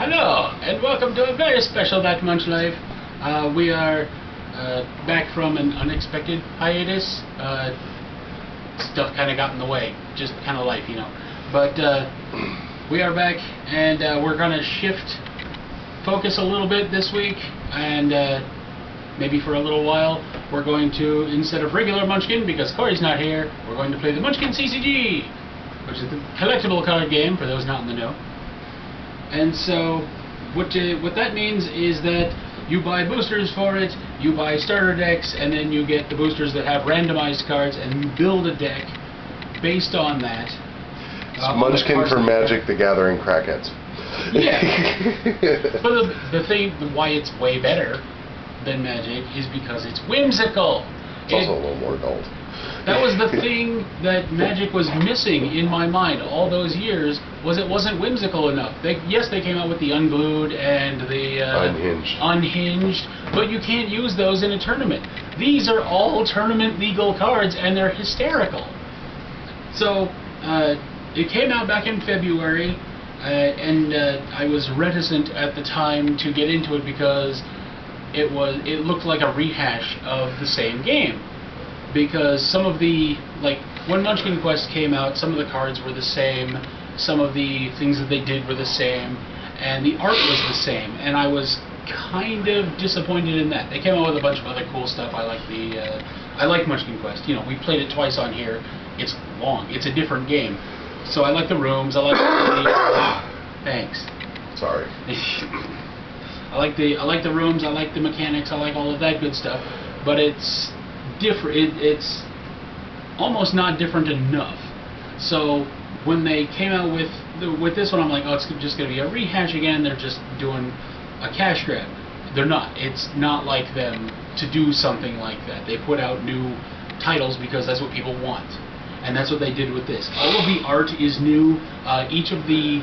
Hello, and welcome to a very special That Munch Live. We are back from an unexpected hiatus. Stuff kind of got in the way, just kind of life, you know. But we are back, and we're going to shift focus a little bit this week, and maybe for a little while, we're going to, instead of regular Munchkin, because Corey's not here, we're going to play the Munchkin CCG, which is the collectible card game, for those not in the know. And so, what that means is that you buy boosters for it, you buy starter decks, and then you get the boosters that have randomized cards, and you build a deck based on that. It's Munchkin for Magic the Gathering crackheads. Yeah. But the thing, why it's way better than Magic is because it's whimsical. It's also a little more adult. That was the thing that Magic was missing in my mind all those years, was it wasn't whimsical enough. Yes, they came out with the Unglued and the Unhinged, but you can't use those in a tournament. These are all tournament legal cards, and they're hysterical. So, it came out back in February, and I was reticent at the time to get into it because it looked like a rehash of the same game. Because some of the, like, when Munchkin Quest came out, some of the cards were the same, some of the things that they did were the same, and the art was the same, and I was kind of disappointed in that. They came out with a bunch of other cool stuff. I like Munchkin Quest. You know, we played it twice on here. It's long. It's a different game. So I like the rooms. I like the thanks. Sorry. I like the rooms. I like the mechanics. I like all of that good stuff. But it's different. It's almost not different enough. So when they came out with this one, I'm like, oh, it's just going to be a rehash again. They're just doing a cash grab. They're not. It's not like them to do something like that. They put out new titles because that's what people want, and that's what they did with this. All of the art is new. Each of the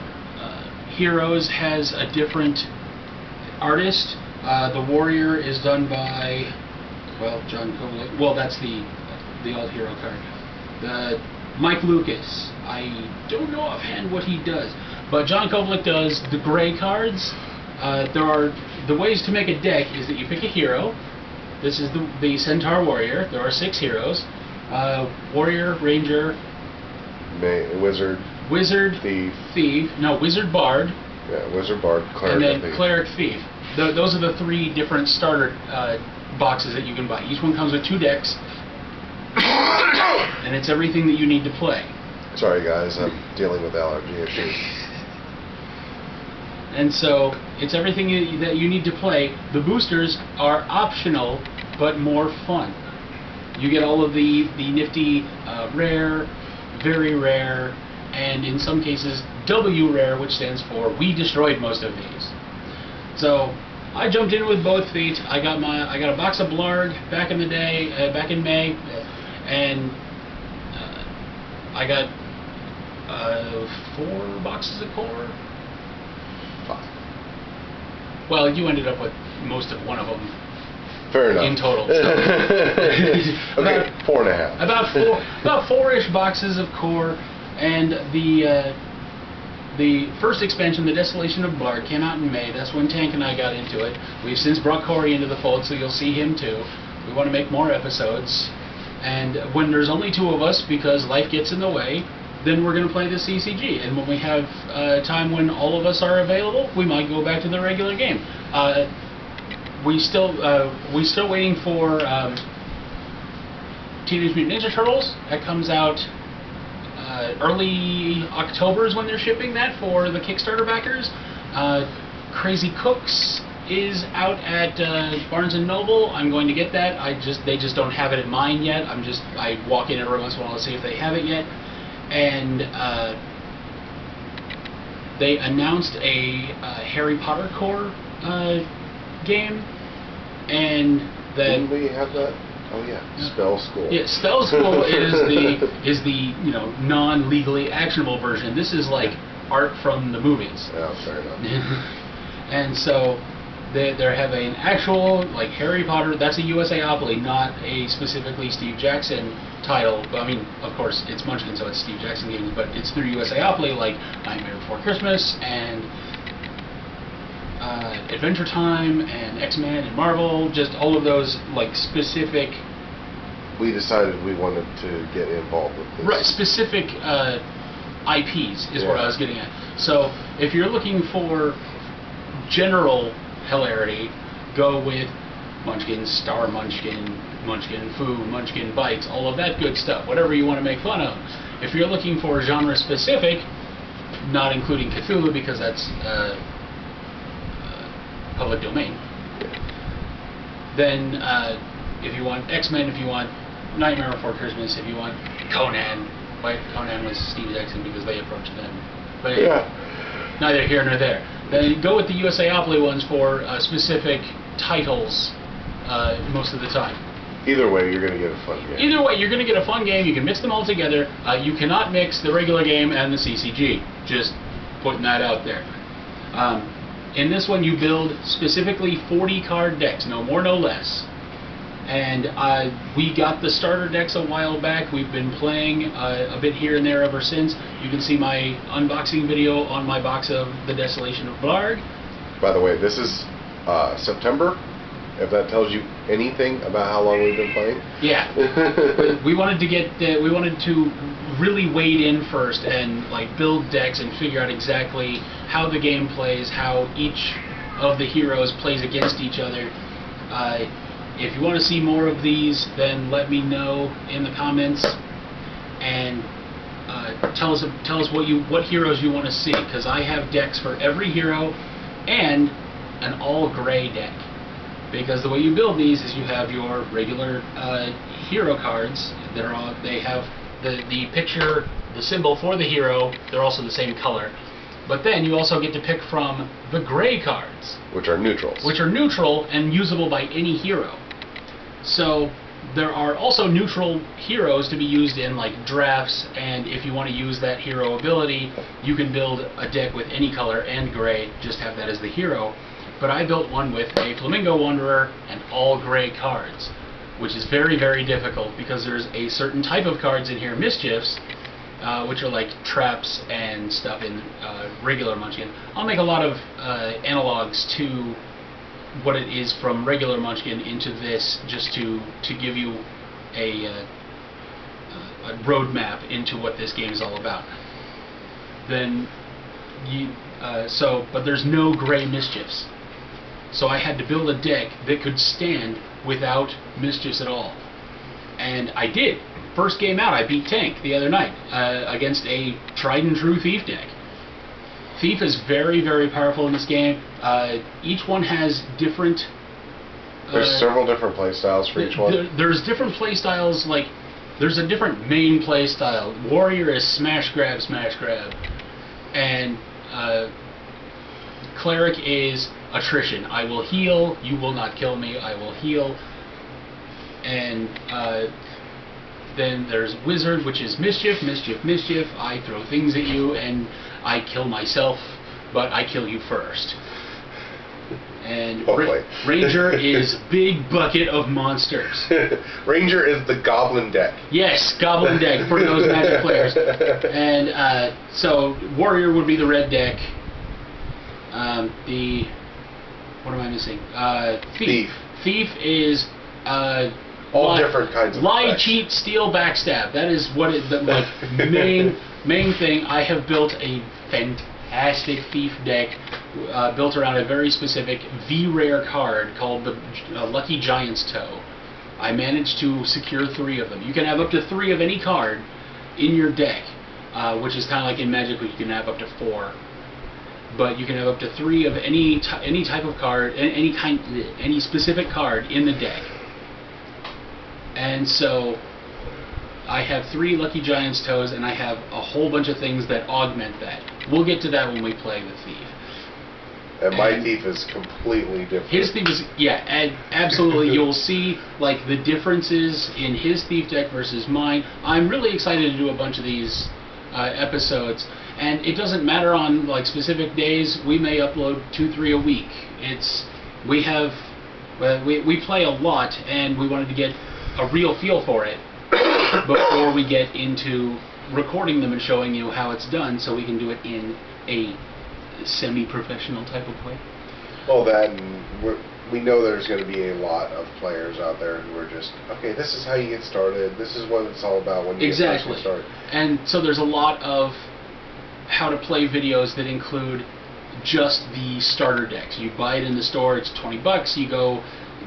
heroes has a different artist. The warrior is done by, well, John Kovalik. Well, that's the old hero card. Mike Lucas. I don't know offhand what he does, but John Kovalik does the gray cards. The ways to make a deck is that you pick a hero. This is the Centaur Warrior. There are 6 heroes. Warrior, Ranger, Wizard, Thief. No, Wizard, Bard. Yeah, Wizard, Bard, Cleric, and then Thief. Cleric, Thief. Those are the 3 different starter boxes that you can buy. Each one comes with 2 decks, and it's everything that you need to play. Sorry guys, I'm dealing with allergy issues. And so, it's everything that you need to play. The boosters are optional, but more fun. You get all of the nifty rare, very rare, and in some cases, W rare, which stands for we destroyed most of these. So, I jumped in with both feet. I got a box of Blarg back in the day, back in May, and I got 4 boxes of core. 5. Well, you ended up with most of one of them. Fair enough. In total. So. Okay, 4.5. About 4-ish boxes of core, and the first expansion, The Desolation of Blarg, came out in May. That's when Tank and I got into it. We've since brought Corey into the fold, so you'll see him too. We want to make more episodes, and when there's only 2 of us because life gets in the way, then we're going to play the CCG. And when we have time when all of us are available, we might go back to the regular game. We're still waiting for Teenage Mutant Ninja Turtles. That comes out early October is when they're shipping that for the Kickstarter backers. Crazy Cooks is out at Barnes & Noble. I'm going to get that. They just don't have it in mine yet. I walk in every once in a while to see if they have it yet. And they announced a Harry Potter core game, and Didn't we have that? Oh yeah, Spell School. Yeah, Spell School is the non-legally actionable version. This is like art from the movies. Yeah, fair enough. And so they're having actual, like, Harry Potter. That's a USAopoly, not a specifically Steve Jackson title. I mean, of course, it's Munchkin, so it's Steve Jackson games, but it's through USAopoly, like Nightmare Before Christmas and Adventure Time and X-Men and Marvel, just all of those like specific. We decided we wanted to get involved with this. Right, specific IPs is what I was getting at. So if you're looking for general hilarity, go with Munchkin, Star Munchkin, Munchkin Foo, Munchkin Bites, all of that good stuff, whatever you want to make fun of. If you're looking for genre specific, not including Cthulhu because that's public domain, then if you want X-Men, if you want Nightmare Before Christmas, if you want Conan, right? Conan was Steve Jackson because they approached them. But neither here nor there. Then go with the USAopoly ones for specific titles most of the time. Either way, you're going to get a fun game. Either way, you're going to get a fun game. You can mix them all together. You cannot mix the regular game and the CCG. Just putting that out there. In this one, you build specifically 40 card decks, no more, no less. And we got the starter decks a while back. We've been playing a bit here and there ever since. You can see my unboxing video on my box of The Desolation of Blarg. By the way, this is September, if that tells you anything about how long we've been playing. Yeah. we wanted to really wade in first and like build decks and figure out exactly how the game plays, how each of the heroes plays against each other. If you want to see more of these, then let me know in the comments and tell us what heroes you want to see, because I have decks for every hero and an all gray deck. Because the way you build these is you have your regular hero cards that are all, they have the picture, the symbol for the hero. They're also the same color. But then you also get to pick from the gray cards, which are neutrals. Which are neutral and usable by any hero. So there are also neutral heroes to be used in like drafts, and if you want to use that hero ability, you can build a deck with any color and gray, just have that as the hero. But I built one with a Flamingo Wanderer and all gray cards, which is very, very difficult because there's a certain type of cards in here, Mischiefs, which are like traps and stuff in regular Munchkin. I'll make a lot of analogs to what it is from regular Munchkin into this, just to give you a roadmap into what this game is all about. Then but there's no gray Mischiefs. So I had to build a deck that could stand without Mischiefs at all. And I did. First game out, I beat Tank the other night against a tried and true Thief deck. Thief is very, very powerful in this game. Each one has different... there's several different play styles for each one. There's different play styles, like, there's a different main play style. Warrior is smash, grab, smash, grab. And Cleric is attrition. I will heal, you will not kill me, I will heal. And then there's Wizard, which is mischief, mischief, mischief. I throw things at you and I kill myself, but I kill you first. And Ranger is big bucket of monsters. Ranger is the Goblin deck. Yes, Goblin deck for those Magic players. And so Warrior would be the red deck. What am I missing? Thief. Thief is all different kinds of lie, effects. cheat, steal, backstab. That is what is the main thing. I have built a fantastic Thief deck built around a very specific V-rare card called the Lucky Giant's Toe. I managed to secure 3 of them. You can have up to 3 of any card in your deck, which is kind of like in Magic where you can have up to 4. But you can have up to 3 of any type of card, any specific card in the deck. And so I have 3 Lucky Giant's Toes, and I have a whole bunch of things that augment that. We'll get to that when we play the Thief. And my Thief is completely different. His Thief is, yeah, absolutely. You'll see like the differences in his Thief deck versus mine. I'm really excited to do a bunch of these episodes. And it doesn't matter on like specific days. We may upload 2-3 a week. We play a lot, and we wanted to get a real feel for it before we get into recording them and showing you how it's done, so we can do it in a semi-professional type of way. Well, that, and we know there's going to be a lot of players out there who are just, okay, this is how you get started. This is what it's all about when you get started. And so there's a lot of how to play videos that include just the starter decks. You buy it in the store, it's $20.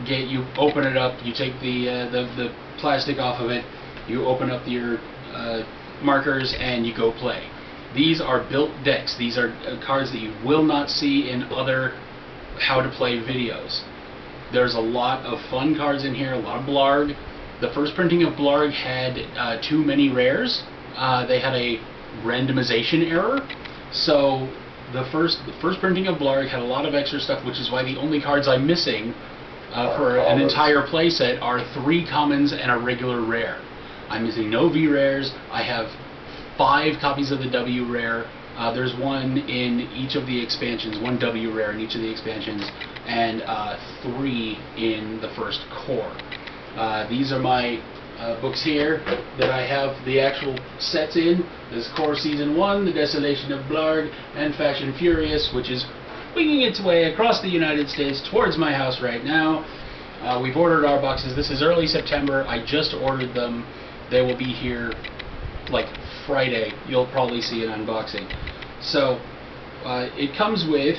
You open it up, you take the plastic off of it, you open up your markers, and you go play. These are built decks. These are cards that you will not see in other how to play videos. There's a lot of fun cards in here, a lot of Blarg. The first printing of Blarg had too many rares. They had a randomization error, so the first printing of Blarg had a lot of extra stuff, which is why the only cards I'm missing for an entire playset are 3 commons and a regular rare. I'm missing no V rares. I have 5 copies of the W rare. There's 1 in each of the expansions, 1 W rare in each of the expansions, and 3 in the first core. These are my books here that I have the actual sets in. This Core Season 1, The Desolation of Blarg, and Fashion Furious, which is winging its way across the United States towards my house right now. We've ordered our boxes. This is early September. I just ordered them. They will be here like Friday. You'll probably see an unboxing. So it comes with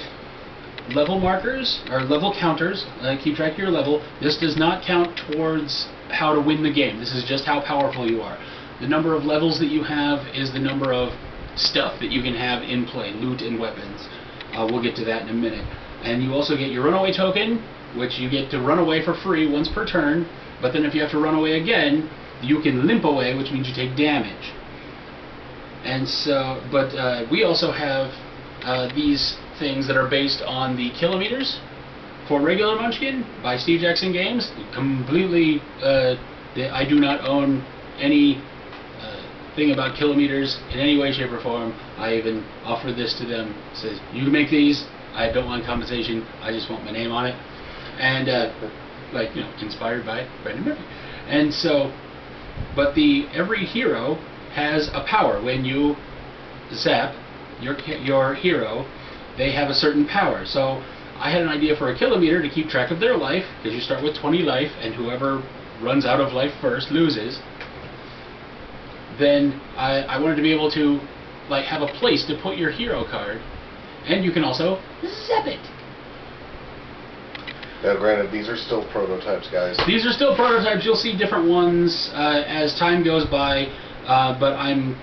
level markers, or level counters. Keep track of your level. This does not count towards how to win the game. This is just how powerful you are. The number of levels that you have is the number of stuff that you can have in play, loot and weapons. We'll get to that in a minute. And you also get your runaway token, which you get to run away for free once per turn, but then if you have to run away again, you can limp away, which means you take damage. And so, but we also have these things that are based on the kilometers for regular Munchkin by Steve Jackson Games. Completely, I do not own any thing about kilometers in any way, shape, or form. I even offered this to them. It says, you can make these. I don't want compensation. I just want my name on it. And like, you know, inspired by Brandon Murphy. And so, but every hero has a power. When you zap your hero, they have a certain power. So I had an idea for a kilometer to keep track of their life, because you start with 20 life, and whoever runs out of life first loses. Then I wanted to be able to like have a place to put your hero card, and you can also zap it. Now, granted, these are still prototypes, guys. These are still prototypes. You'll see different ones as time goes by, but I'm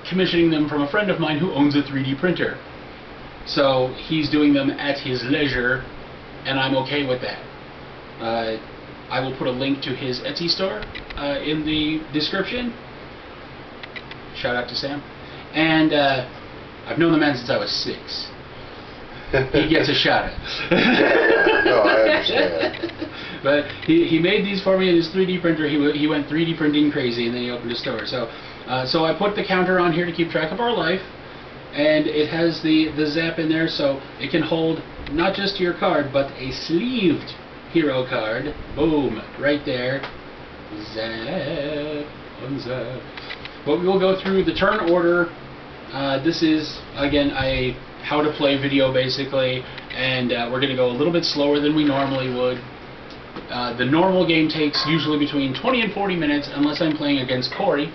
commissioning them from a friend of mine who owns a 3D printer. So he's doing them at his leisure, and I'm okay with that. I will put a link to his Etsy store in the description. Shout out to Sam. And I've known the man since I was 6. He gets a shout out. Yeah, no, I understand. But he made these for me in his 3D printer. He went 3D printing crazy, and then he opened a store. So I put the counter on here to keep track of our life, and it has the zap in there, so it can hold not just your card, but a sleeved hero card. Boom, right there. Zap, unzap. But we will go through the turn order. This is, again, a how to play video, basically, and we're going to go a little bit slower than we normally would. The normal game takes usually between 20 and 40 minutes, unless I'm playing against Corey,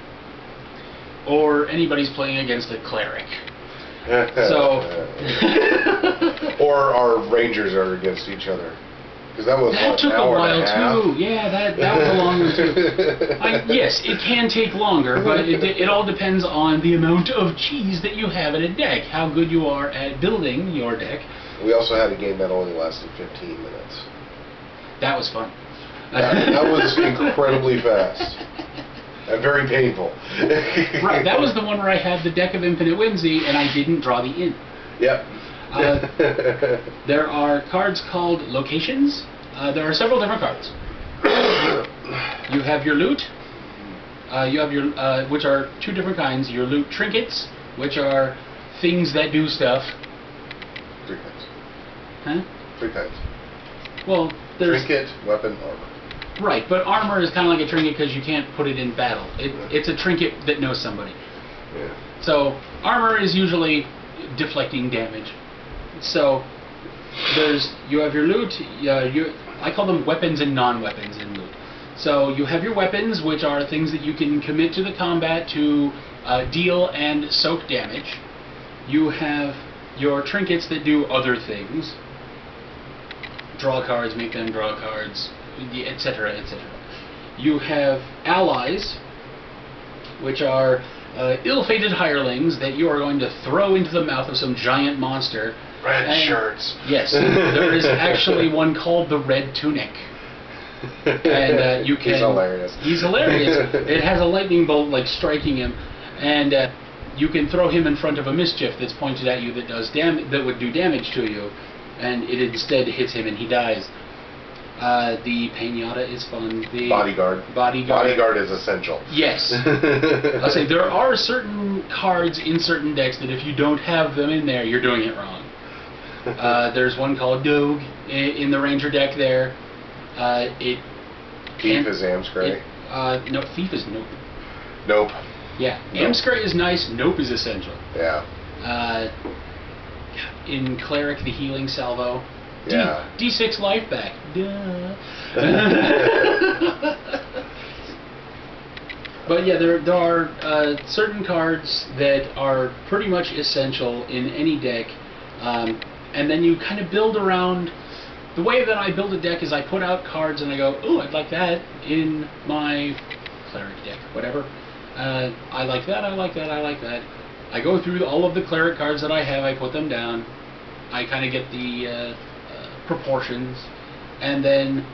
or anybody's playing against a cleric. So, or our rangers are against each other. Because that took a while too. Yeah, that was a long one too. Yes, it can take longer, but it all depends on the amount of cheese that you have in a deck, how good you are at building your deck. We also had a game that only lasted 15 minutes. That was fun. That was incredibly fast. And very painful. Right, that was the one where I had the deck of Infinite Whimsy and I didn't draw the inn. Yep. There are cards called locations. There are several different cards. You have your loot. You have your, which are 2 different kinds. Your loot trinkets, which are things that do stuff. 3 kinds. Huh? 3 kinds. Well, there's trinket, weapon, armor. Right, but armor is kind of like a trinket because you can't put it in battle. It's a trinket that knows somebody. Yeah. So armor is usually deflecting damage. So you have your loot. I call them weapons and non-weapons in loot. So you have your weapons, which are things that you can commit to the combat to deal and soak damage. You have your trinkets that do other things. Draw cards, make them draw cards, etc., etc. You have allies, which are ill-fated hirelings that you are going to throw into the mouth of some giant monster. Red shirts. Yes, there is actually one called the Red Tunic. And you can. He's hilarious. He's hilarious. It has a lightning bolt like striking him, and you can throw him in front of a mischief that's pointed at you that does that would do damage to you, and it instead hits him and he dies. The Pinata is fun. The Bodyguard. Bodyguard is essential. Yes. I'll say there are certain cards in certain decks that if you don't have them in there, you're doing it wrong. There's one called Dogue in the Ranger deck there. Thief is Amscray. No, Thief is Nope. Nope. Yeah, Nope. Amscray is nice, Nope is essential. Yeah. In Cleric, the Healing Salvo. Yeah. D6 life back. Duh. But yeah, there are certain cards that are pretty much essential in any deck, and then you kind of build around. The way that I build a deck is I put out cards and I go, oh, I'd like that in my Cleric deck, whatever. I like that, I like that, I like that. I go through all of the Cleric cards that I have, I put them down, I kind of get the proportions, and then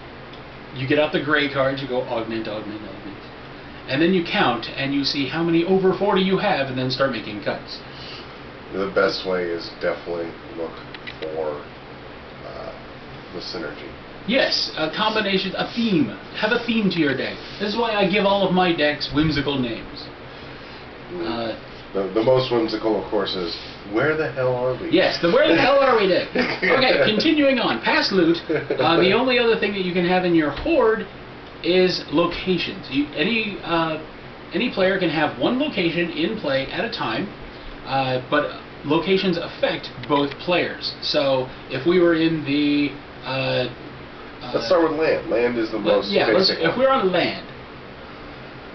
you get out the gray cards, you go augment, augment, augment. And then you count and you see how many over 40 you have and then start making cuts. The best way is definitely look for the synergy. Yes, a combination, a theme. Have a theme to your deck. This is why I give all of my decks whimsical names. The most whimsical, of course, is where the hell are we? Yes, the where the hell are we deck. Okay, continuing on. Past loot, the only other thing that you can have in your horde is locations. Any player can have one location in play at a time, but locations affect both players. So if we were in the let's start with land. Land is the most basic. If we're on land,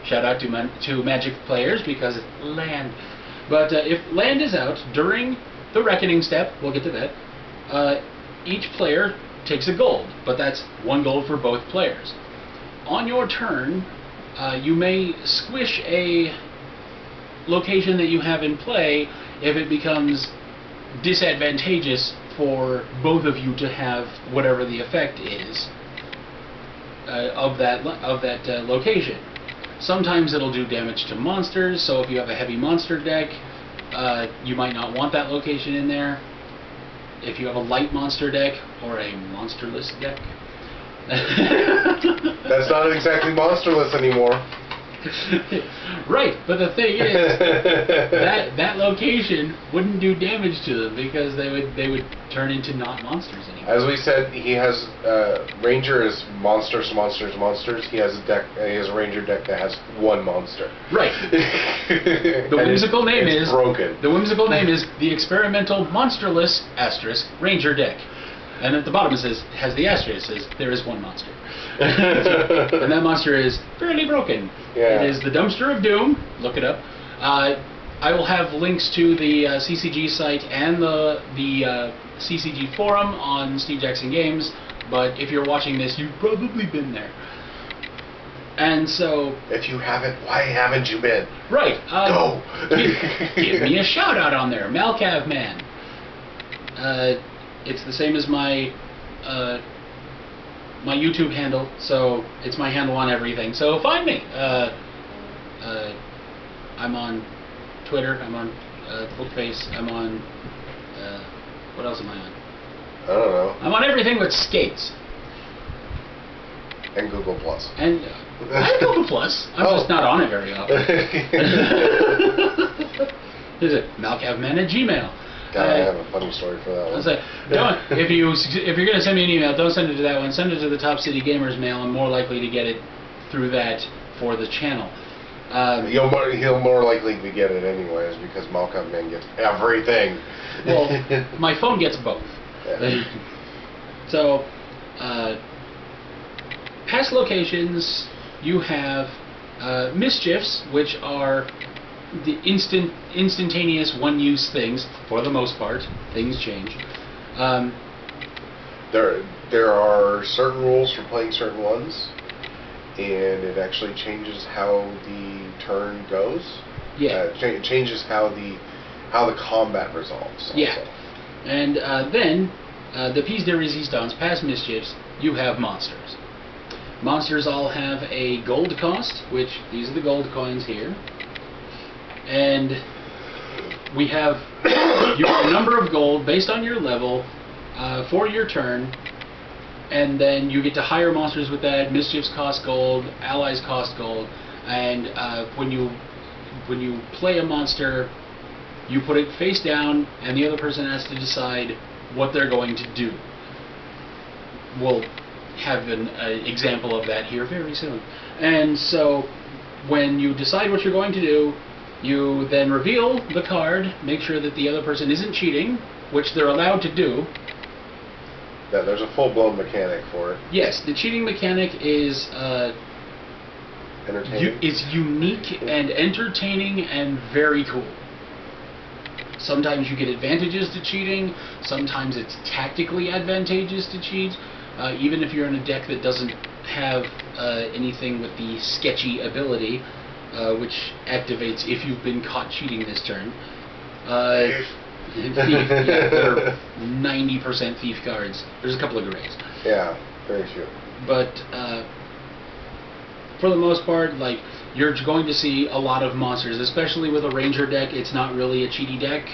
shout out to Magic players because it's land. But if land is out during the reckoning step, we'll get to that. Each player takes a gold, but that's one gold for both players. On your turn, you may squish a location that you have in play if it becomes disadvantageous for both of you to have whatever the effect is of that location. Sometimes it'll do damage to monsters, so if you have a heavy monster deck, you might not want that location in there. If you have a light monster deck or a monsterless deck. That's not exactly monsterless anymore. Right, but the thing is that location wouldn't do damage to them because they would turn into not monsters anymore. As we said, he has Ranger is monsters. He has a Ranger deck that has one monster. Right. The whimsical name is broken. The whimsical name is the experimental monsterless Ranger deck. And at the bottom it has the asterisk, it says there is one monster. And that monster is fairly broken. Yeah. It is the Dumpster of Doom. Look it up. I will have links to the CCG site and the CCG forum on Steve Jackson Games, but if you're watching this, you've probably been there. And so... If you haven't, why haven't you been? Right. Go! Give me a shout out on there, Malcav Man. It's the same as my my YouTube handle, so it's my handle on everything. So find me. I'm on Twitter. I'm on Bookface. I'm on what else am I on? I don't know. I'm on everything but skates. And Google Plus. And I have Google Plus. I'm just not on it very often. Is it malcavman@gmail? God, I have a funny story for that one. Say, if you're going to send me an email, don't send it to that one. Send it to the Top City Gamers mail. I'm more likely to get it through that for the channel. He'll more likely to get it anyways because Malcolm Man gets everything. Well, my phone gets both. Yeah. So, past locations, you have mischiefs, which are the instantaneous one-use things. For the most part, things change. There are certain rules for playing certain ones, and it actually changes how the turn goes. Yeah, it changes how the combat resolves. Also. Yeah, and then the piece de resistance, past mischiefs, you have monsters. Monsters all have a gold cost, which these are the gold coins here, and we have your number of gold based on your level for your turn, and then you get to hire monsters with that. Mischiefs cost gold, allies cost gold, and when you play a monster, you put it face down, and the other person has to decide what they're going to do. We'll have an example of that here very soon. And so, when you decide what you're going to do, you then reveal the card, make sure that the other person isn't cheating, which they're allowed to do. Yeah, there's a full-blown mechanic for it. Yes, the cheating mechanic is entertaining. Is unique and entertaining and very cool. Sometimes you get advantages to cheating, sometimes it's tactically advantageous to cheat, even if you're in a deck that doesn't have anything with the sketchy ability, which activates if you've been caught cheating this turn. Thief, yeah, they're 90% thief cards. There's a couple of grays. Yeah, very few. But for the most part, like, you're going to see a lot of monsters, especially with a ranger deck. It's not really a cheaty deck.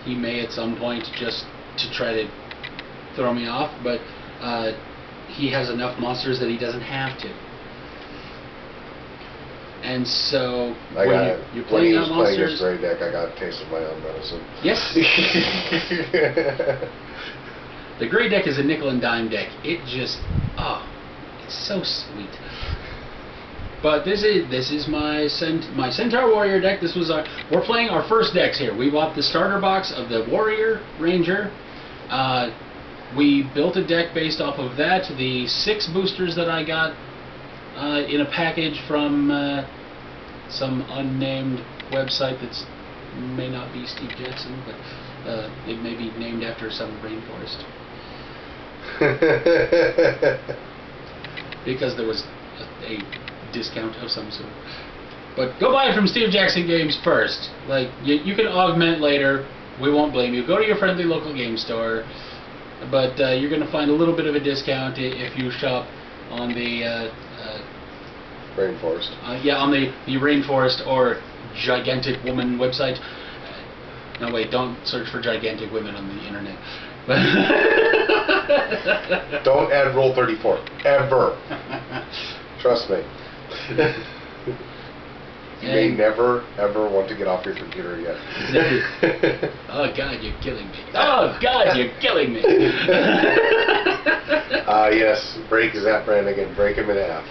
He may at some point just to try to throw me off, but he has enough monsters that he doesn't have to. And so when you're playing out monsters, playing this gray deck, I got a taste of my own medicine. Yes. The gray deck is a nickel and dime deck. It just, it's so sweet. But this is my Centaur Warrior deck. This was we're playing our first decks here. We bought the starter box of the Warrior Ranger. We built a deck based off of that. The 6 boosters that I got in a package from some unnamed website that's may not be Steve Jackson, but it may be named after some rainforest. Because there was a discount of some sort. But go buy it from Steve Jackson Games first. Like, you can augment later. We won't blame you. Go to your friendly local game store. But you're going to find a little bit of a discount if you shop on the Rainforest. Yeah, on the Rainforest or Gigantic Woman website. No, wait, don't search for Gigantic Women on the internet. Don't add Rule 34. Ever. Trust me. You may never, ever want to get off your computer again. Oh, God, you're killing me. Oh, God, you're killing me. Yes, break Zap Brannigan. Break him in half.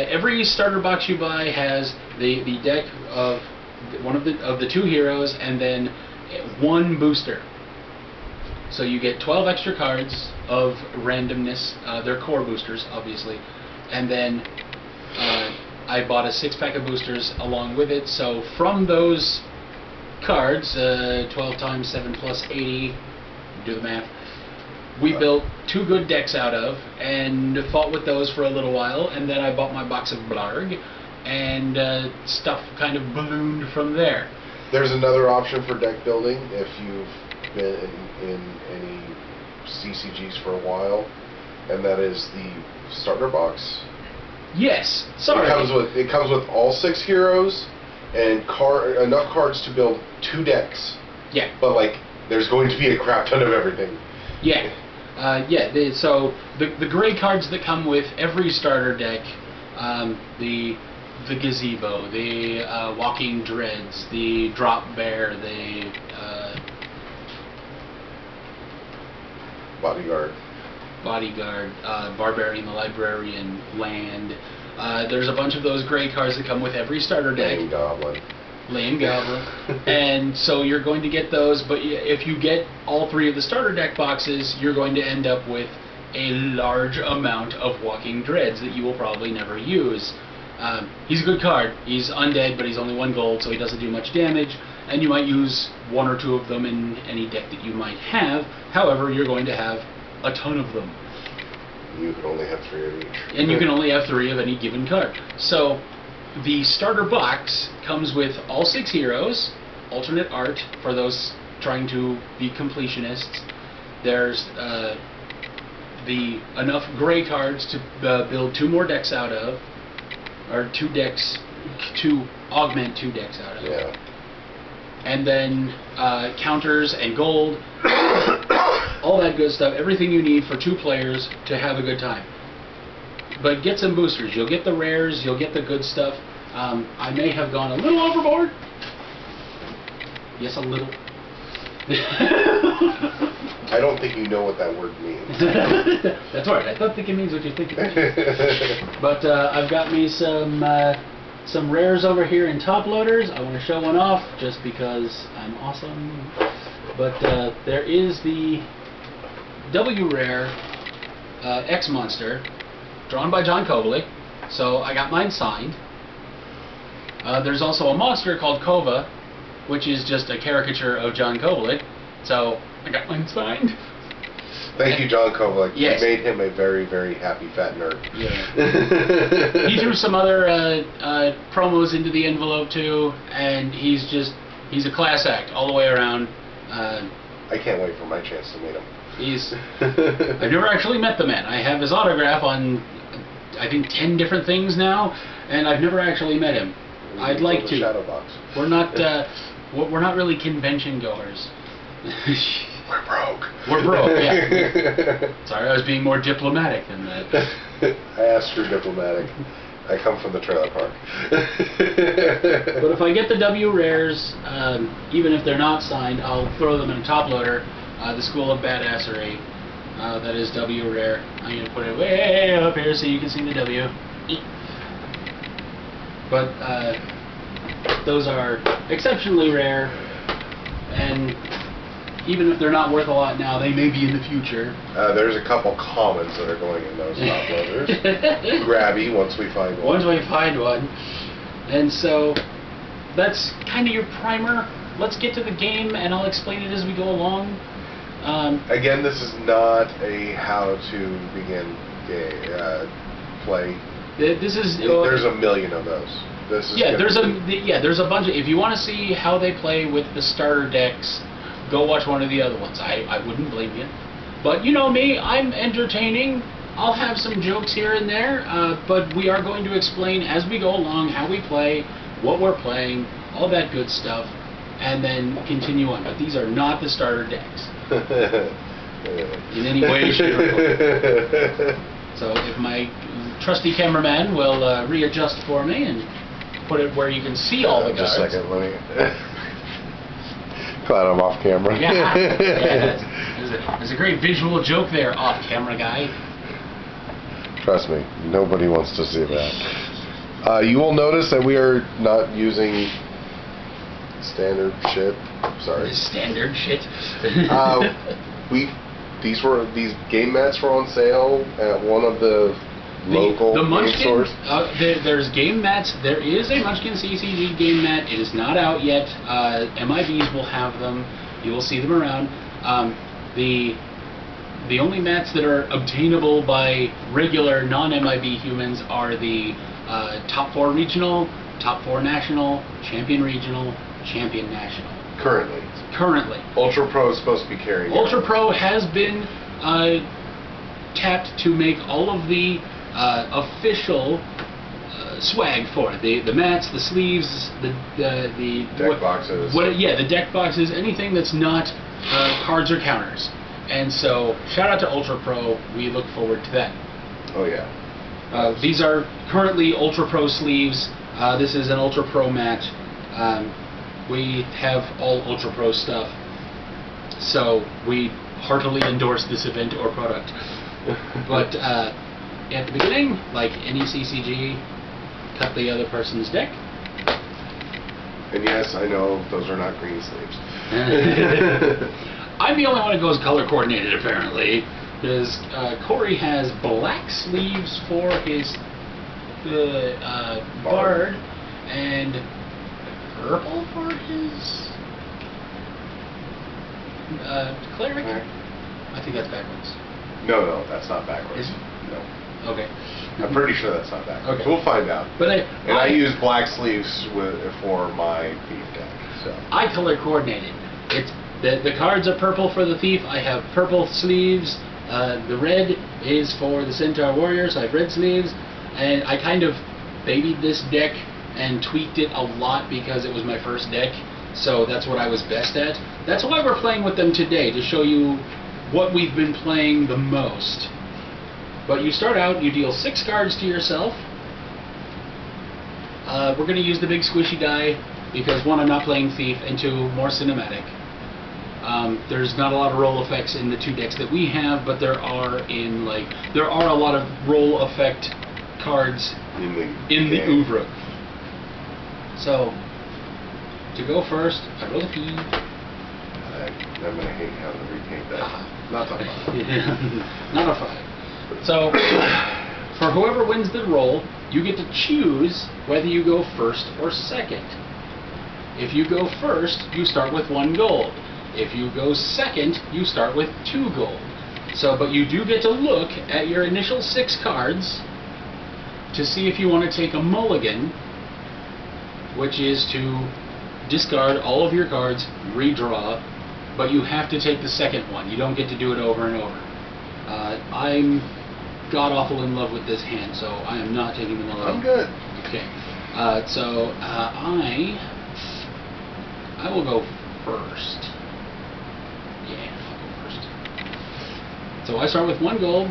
Every starter box you buy has the deck of one of the 2 heroes and then 1 booster. So you get 12 extra cards of randomness. They're core boosters, obviously. And then I bought a 6-pack of boosters along with it. So from those cards, 12 times 7 plus 80, do the math, we built 2 good decks out of and fought with those for a little while. And then I bought my box of Blarg, and stuff kind of ballooned from there. There's another option for deck building if you've been in any CCGs for a while, and that is the starter box. Yes, sorry. It comes with all 6 heroes and enough cards to build 2 decks. Yeah. But like, there's going to be a crap ton of everything. Yeah. So the gray cards that come with every starter deck, the gazebo, the walking dreads, the drop bear, the bodyguard, barbarian, the librarian, land. There's a bunch of those gray cards that come with every starter deck. And goblin. Lame Goblin. And so you're going to get those, but if you get all 3 of the starter deck boxes, you're going to end up with a large amount of Walking Dreads that you will probably never use. He's a good card. He's undead, but he's only 1 gold, so he doesn't do much damage, and you might use 1 or 2 of them in any deck that you might have. However, you're going to have a ton of them. You can only have 3 of each. And you can only have 3 of any given card. So the starter box comes with all 6 heroes, alternate art for those trying to be completionists. There's enough gray cards to build 2 more decks out of, or 2 decks to augment 2 decks out of. Yeah. And then counters and gold, all that good stuff, everything you need for 2 players to have a good time. But get some boosters. You'll get the rares, you'll get the good stuff. I may have gone a little overboard. Yes, a little. I don't think you know what that word means. That's right. I don't think it means what you think it means. But I've got me some rares over here in top loaders. I want to show one off just because I'm awesome. But there is the W rare X Monster, drawn by John Cobley. So I got mine signed. There's also a monster called Kova, which is just a caricature of John Cobley. So I got mine signed. Thank you, John Kovac. Yes. You made him a very, very happy fat nerd. Yeah. He threw some other promos into the envelope too, and he's a class act all the way around. I can't wait for my chance to meet him. I've never actually met the man. I have his autograph on, I think, 10 different things now, and I've never actually met him. I'd like to. Shadow box. We're not really convention goers. We're broke. We're broke, yeah. Sorry, I was being more diplomatic than that. I asked for diplomatic. I come from the trailer park. But if I get the W rares, even if they're not signed, I'll throw them in a top loader. The School of Badassery, that is W rare. I'm going to put it way up here so you can see the W. But those are exceptionally rare, and even if they're not worth a lot now, they may be in the future. There's a couple commons that are going in those top loaders. Grabby once we find one. Once we find one. And so that's kind of your primer. Let's get to the game, and I'll explain it as we go along. Again, this is not a how to begin play. This is there's a million of those. This is there's a bunch of. If you want to see how they play with the starter decks, go watch one of the other ones. I wouldn't blame you. But you know me, I'm entertaining. I'll have some jokes here and there, but we are going to explain as we go along how we play, what we're playing, all that good stuff, and then continue on. But these are not the starter decks in any way, shape, or form. So if my trusty cameraman will readjust for me and put it where you can see all the cards. Just a second, let me. Glad I'm off camera. Yeah, there's a great visual joke there, off-camera guy. Trust me, nobody wants to see that. You will notice that we are not using standard shit. Sorry. Standard shit. These game mats were on sale at one of the local game stores. There's game mats. There is a Munchkin CCG game mat. It is not out yet. MIBs will have them. You will see them around. The only mats that are obtainable by regular non-MIB humans are the top 4 regional, top 4 national, champion regional, champion national. Currently. Ultra Pro is supposed to be carrying. Ultra Pro has been tapped to make all of the official swag for it. The mats, the sleeves, the deck boxes. The deck boxes, anything that's not cards or counters. And so, shout out to Ultra Pro. We look forward to that. Oh yeah. These are currently Ultra Pro sleeves. This is an Ultra Pro mat. We have all Ultra Pro stuff. So we heartily endorse this event or product. But at the beginning, like any CCG, cut the other person's deck. And yes, I know those are not green sleeves. I'm the only one who goes color coordinated apparently, because Corey has black sleeves for his bard and purple for his cleric. I think that's backwards. No, that's not backwards. Is it? No. Okay. I'm pretty sure that's not backwards. Okay. We'll find out. But I use black sleeves for my thief deck. So I color coordinated. It's the cards are purple for the thief. I have purple sleeves. The red is for the centaur warrior, so I have red sleeves. And I kind of babied this deck and tweaked it a lot because it was my first deck. So that's what I was best at. That's why we're playing with them today, to show you what we've been playing the most. But you start out, you deal 6 cards to yourself. We're going to use the big squishy die because 1, I'm not playing Thief, and 2, more cinematic. There's not a lot of roll effects in the 2 decks that we have, but there are a lot of roll effect cards in the oeuvre. So, to go first, I roll a P. I'm going to hate having to repaint that. Not a 5. Not a 5. So, for whoever wins the roll, you get to choose whether you go first or second. If you go first, you start with 1 gold. If you go second, you start with 2 gold. So, but you do get to look at your initial 6 cards to see if you want to take a mulligan, which is to discard all of your cards, redraw, but you have to take the second one. You don't get to do it over and over. I'm god-awful in love with this hand, so I am not taking the mulligan. I'm good. Okay. I will go first. Yeah, I'll go first. So I start with 1 gold,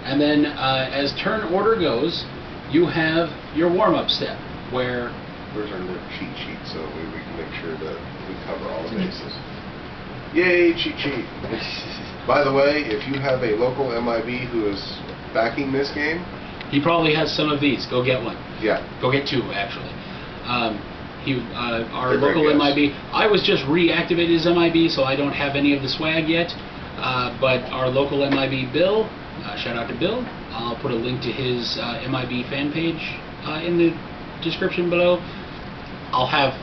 and then as turn order goes, you have your warm-up step, where... Where's our little cheat sheet so we can make sure that we cover all the bases. Yay, cheat sheet! By the way, if you have a local MIB who is backing this game... He probably has some of these. Go get one. Yeah. Go get 2, actually. Our local MIB... I was just reactivated as MIB, so I don't have any of the swag yet. But our local MIB, Bill, shout out to Bill. I'll put a link to his MIB fan page in the description below. I'll have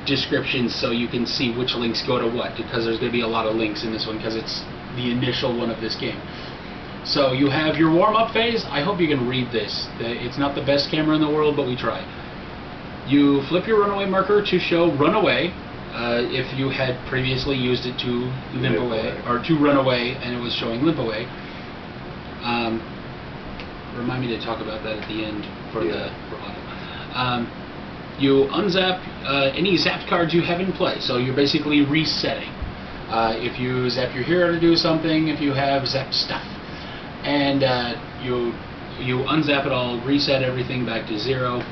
descriptions so you can see which links go to what, because there's going to be a lot of links in this one because it's the initial one of this game. So you have your warm-up phase. I hope you can read this. It's not the best camera in the world, but we try. You flip your runaway marker to show runaway. If you had previously used it to limp away, or to run away and it was showing limp away. Remind me to talk about that at the end for audio. You unzap any zapped cards you have in play, so you're basically resetting. If you zap your hero to do something, if you have zapped stuff, and you unzap it all, reset everything back to 0.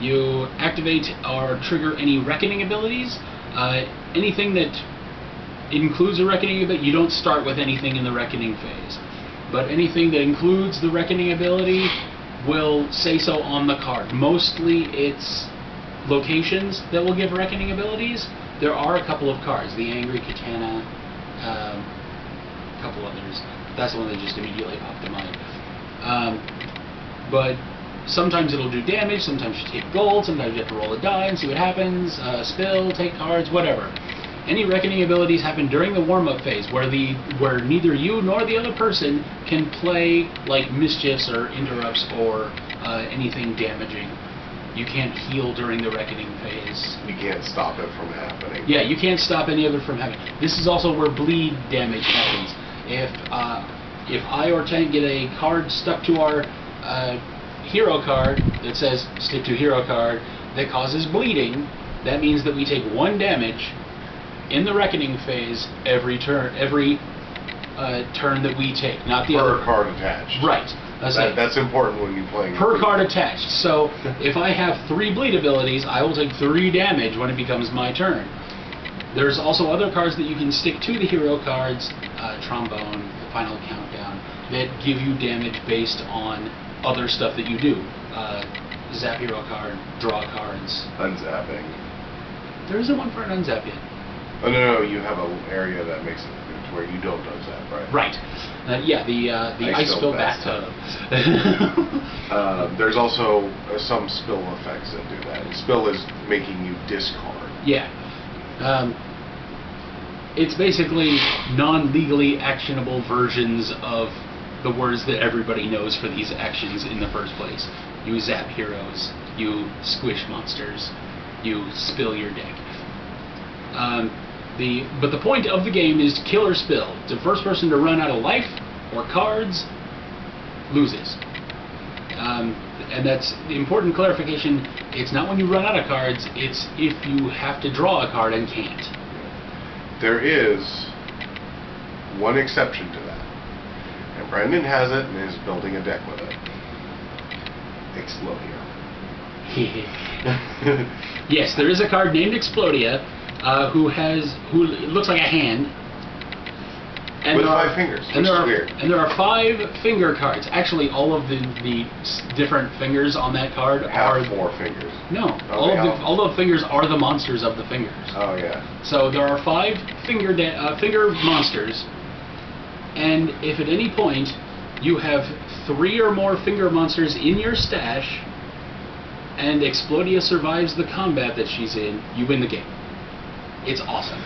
You activate or trigger any reckoning abilities. Anything that includes a reckoning ability, you don't start with anything in the reckoning phase. But anything that includes the reckoning ability will say so on the card. Mostly it's locations that will give reckoning abilities. There are a couple of cards, the Angry Katana, a couple others. That's the one that just immediately popped to mind. But sometimes it'll do damage, sometimes you take gold, sometimes you have to roll a die and see what happens, spill, take cards, whatever. Any reckoning abilities happen during the warm-up phase, where neither you nor the other person can play mischiefs or interrupts or anything damaging. You can't heal during the reckoning phase. You can't stop it from happening. Yeah, you can't stop any of it from happening. This is also where bleed damage happens. If I or Tank get a card stuck to our hero card that says stick to hero card that causes bleeding, that means that we take 1 damage in the reckoning phase every turn that we take, not the other card attached. Right. That's important when you're playing. Per card attached. So if I have 3 bleed abilities, I will take 3 damage when it becomes my turn. There's also other cards that you can stick to the hero cards, Trombone, the Final Countdown, that give you damage based on other stuff that you do. zap hero card, draw cards. Unzapping. There isn't one for an unzap yet. Oh no, you have an area that makes it to where you don't unzap, right? Right. Yeah, the ice spill bathtub. There's also some spill effects that do that. Spill is making you discard. Yeah. It's basically non-legally actionable versions of the words that everybody knows for these actions in the first place. You zap heroes, you squish monsters, you spill your deck. But the point of the game is to kill or spill. The first person to run out of life or cards loses. And that's the important clarification. It's not when you run out of cards, it's if you have to draw a card and can't. There is one exception to that. And Brendan has it and is building a deck with it. Explodia. Yes, there is a card named Explodia who looks like a hand. And with 5 fingers, which is weird. And there are 5 finger cards. Actually, all of the different fingers on that card are 4 fingers. No, all the fingers are the monsters of the fingers. Oh yeah. So there are 5 finger monsters, and if at any point you have 3 or more finger monsters in your stash, and Explodia survives the combat that she's in, you win the game. It's awesome.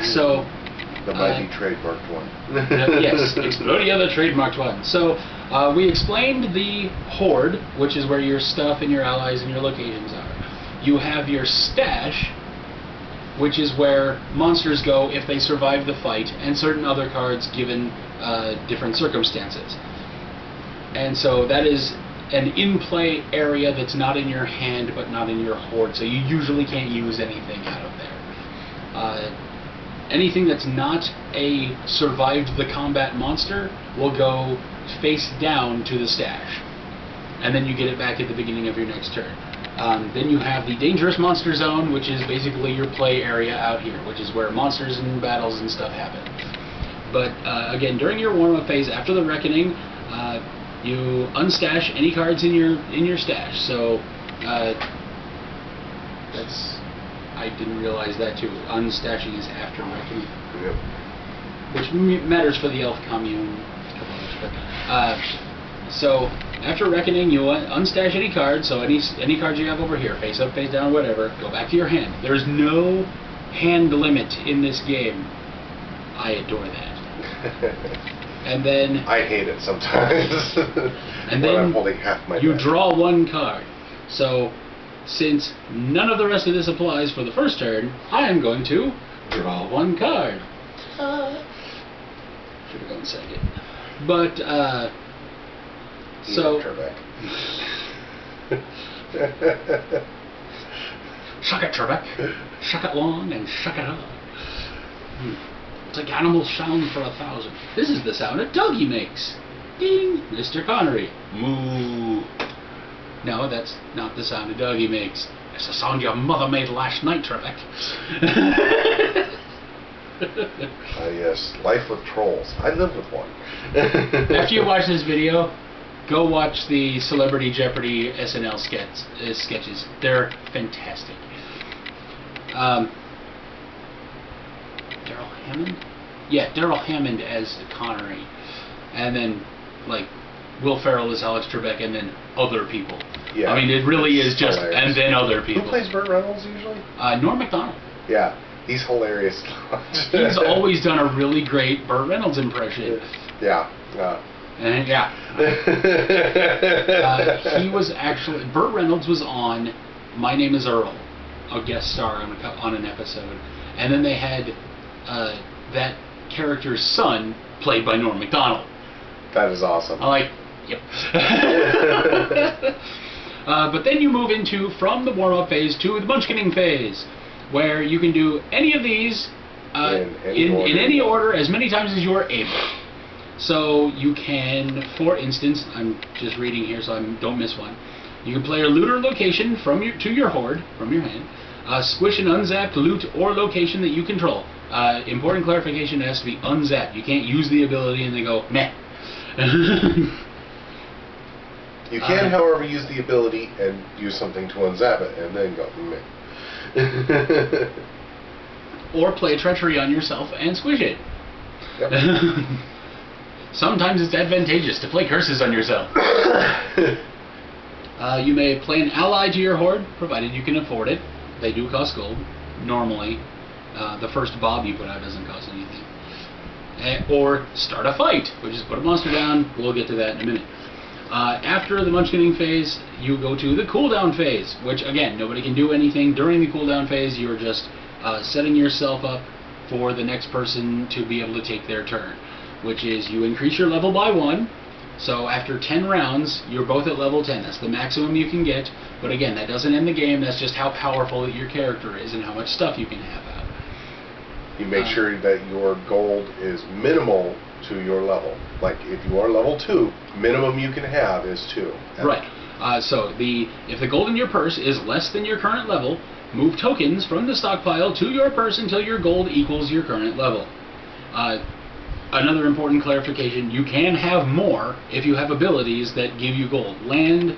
So. The mighty trademarked one. Yes, Explodia, the trademarked one. So we explained the Horde, which is where your stuff and your allies and your locations are. You have your stash, which is where monsters go if they survive the fight, and certain other cards given different circumstances. And so that is an in-play area that's not in your hand but not in your Horde, so you usually can't use anything out of there. Anything that's not a survived the combat monster will go face down to the stash, and then you get it back at the beginning of your next turn. Then you have the dangerous monster zone, which is basically your play area out here, which is where monsters and battles and stuff happen. But again, during your warm-up phase after the Reckoning, you unstash any cards in your stash. So that's. I didn't realize that too. Unstashing is after Reckoning. Yep. Which matters for the Elf Commune. So after Reckoning, you unstash any cards. So any cards you have over here, face up, face down, whatever, go back to your hand. There's no hand limit in this game. I adore that. And then I hate it sometimes. And then I'm holding half my you deck. draw 1 card. So since none of the rest of this applies for the first turn, I am going to draw 1 card. Should have gone second. But, so... Shuck it, Trebek. Shuck it long and shuck it up. It's like animal sound for 1,000. This is the sound a doggy makes. Ding! Mr. Connery. Moo. No, that's not the sound a doggy makes. It's the sound your mother made last night, Trebek. Yes, life with trolls. I live with one. After you watch this video, go watch the Celebrity Jeopardy SNL sketches. They're fantastic. Daryl Hammond? Yeah, Daryl Hammond as Connery. And then, like, Will Ferrell as Alex Trebek, and then other people. Yeah, I mean, it really is just, hilarious. And then other people. Who plays Burt Reynolds usually? Norm Macdonald. Yeah, he's hilarious. He's always done a really great Burt Reynolds impression. Yeah. And yeah. He was actually, Burt Reynolds was on My Name is Earl, a guest star on an episode. And then they had that character's son played by Norm Macdonald. That is awesome. I'm like, yep. But then you move from the warm-up phase to the Munchkining phase, where you can do any of these in any order as many times as you are able. So you can, for instance, I'm just reading here so I don't miss one. You can play a loot or location to your Horde, from your hand. Squish an unzapped loot or location that you control. Important clarification, it has to be unzapped. You can't use the ability and then go, meh. You can, however, use the ability and use something to unzap it, and then go. Meh. Or play treachery on yourself and squish it. Yep. Sometimes it's advantageous to play curses on yourself. You may play an ally to your horde, provided you can afford it. They do cost gold, normally. The first bob you put out doesn't cost anything. Or start a fight, which is put a monster down. We'll get to that in a minute. After the Munchkinning phase, you go to the cooldown phase, which, again, nobody can do anything during the cooldown phase. You're just setting yourself up for the next person to be able to take their turn, which is you increase your level by 1. So after 10 rounds, you're both at level 10. That's the maximum you can get. But again, that doesn't end the game. That's just how powerful your character is and how much stuff you can have out. You make sure that your gold is minimal to your level. Like if you are level 2, minimum you can have is 2. Right. So if the gold in your purse is less than your current level, move tokens from the stockpile to your purse until your gold equals your current level. Another important clarification, you can have more if you have abilities that give you gold. Land,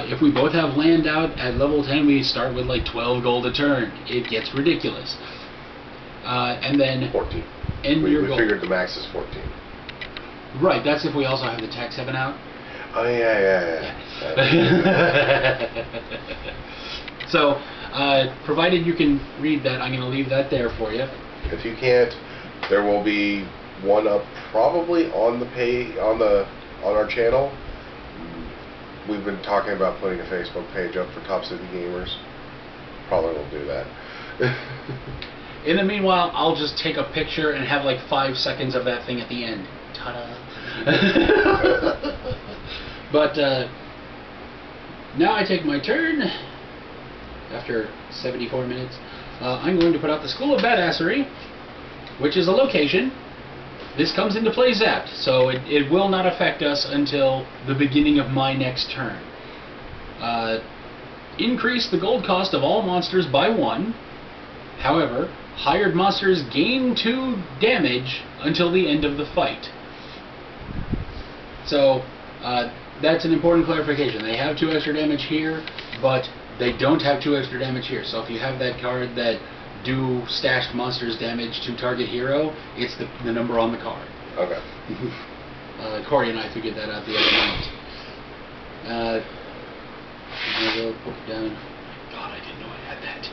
if we both have land out at level 10, we start with like 12 gold a turn. It gets ridiculous. And then 14. We figured the max is 14. Right, that's if we also have the tax heaven out. Oh, yeah. So, provided you can read that, I'm going to leave that there for you. If you can't, there will be one up probably on the on our channel. We've been talking about putting a Facebook page up for Top City Gamers. Probably won't do that. In the meanwhile, I'll just take a picture and have like 5 seconds of that thing at the end. Ta-da! But now I take my turn. After 74 minutes, I'm going to put out the School of Badassery, which is a location. This comes into play zapped, so it will not affect us until the beginning of my next turn. Increase the gold cost of all monsters by 1. However, hired monsters gain 2 damage until the end of the fight. So, that's an important clarification. They have 2 extra damage here, but they don't have 2 extra damage here. So if you have that card that do stashed monsters damage to target hero, it's the number on the card. Okay. Corey and I figured that out the other night. I will put it down. God, I didn't know I had that.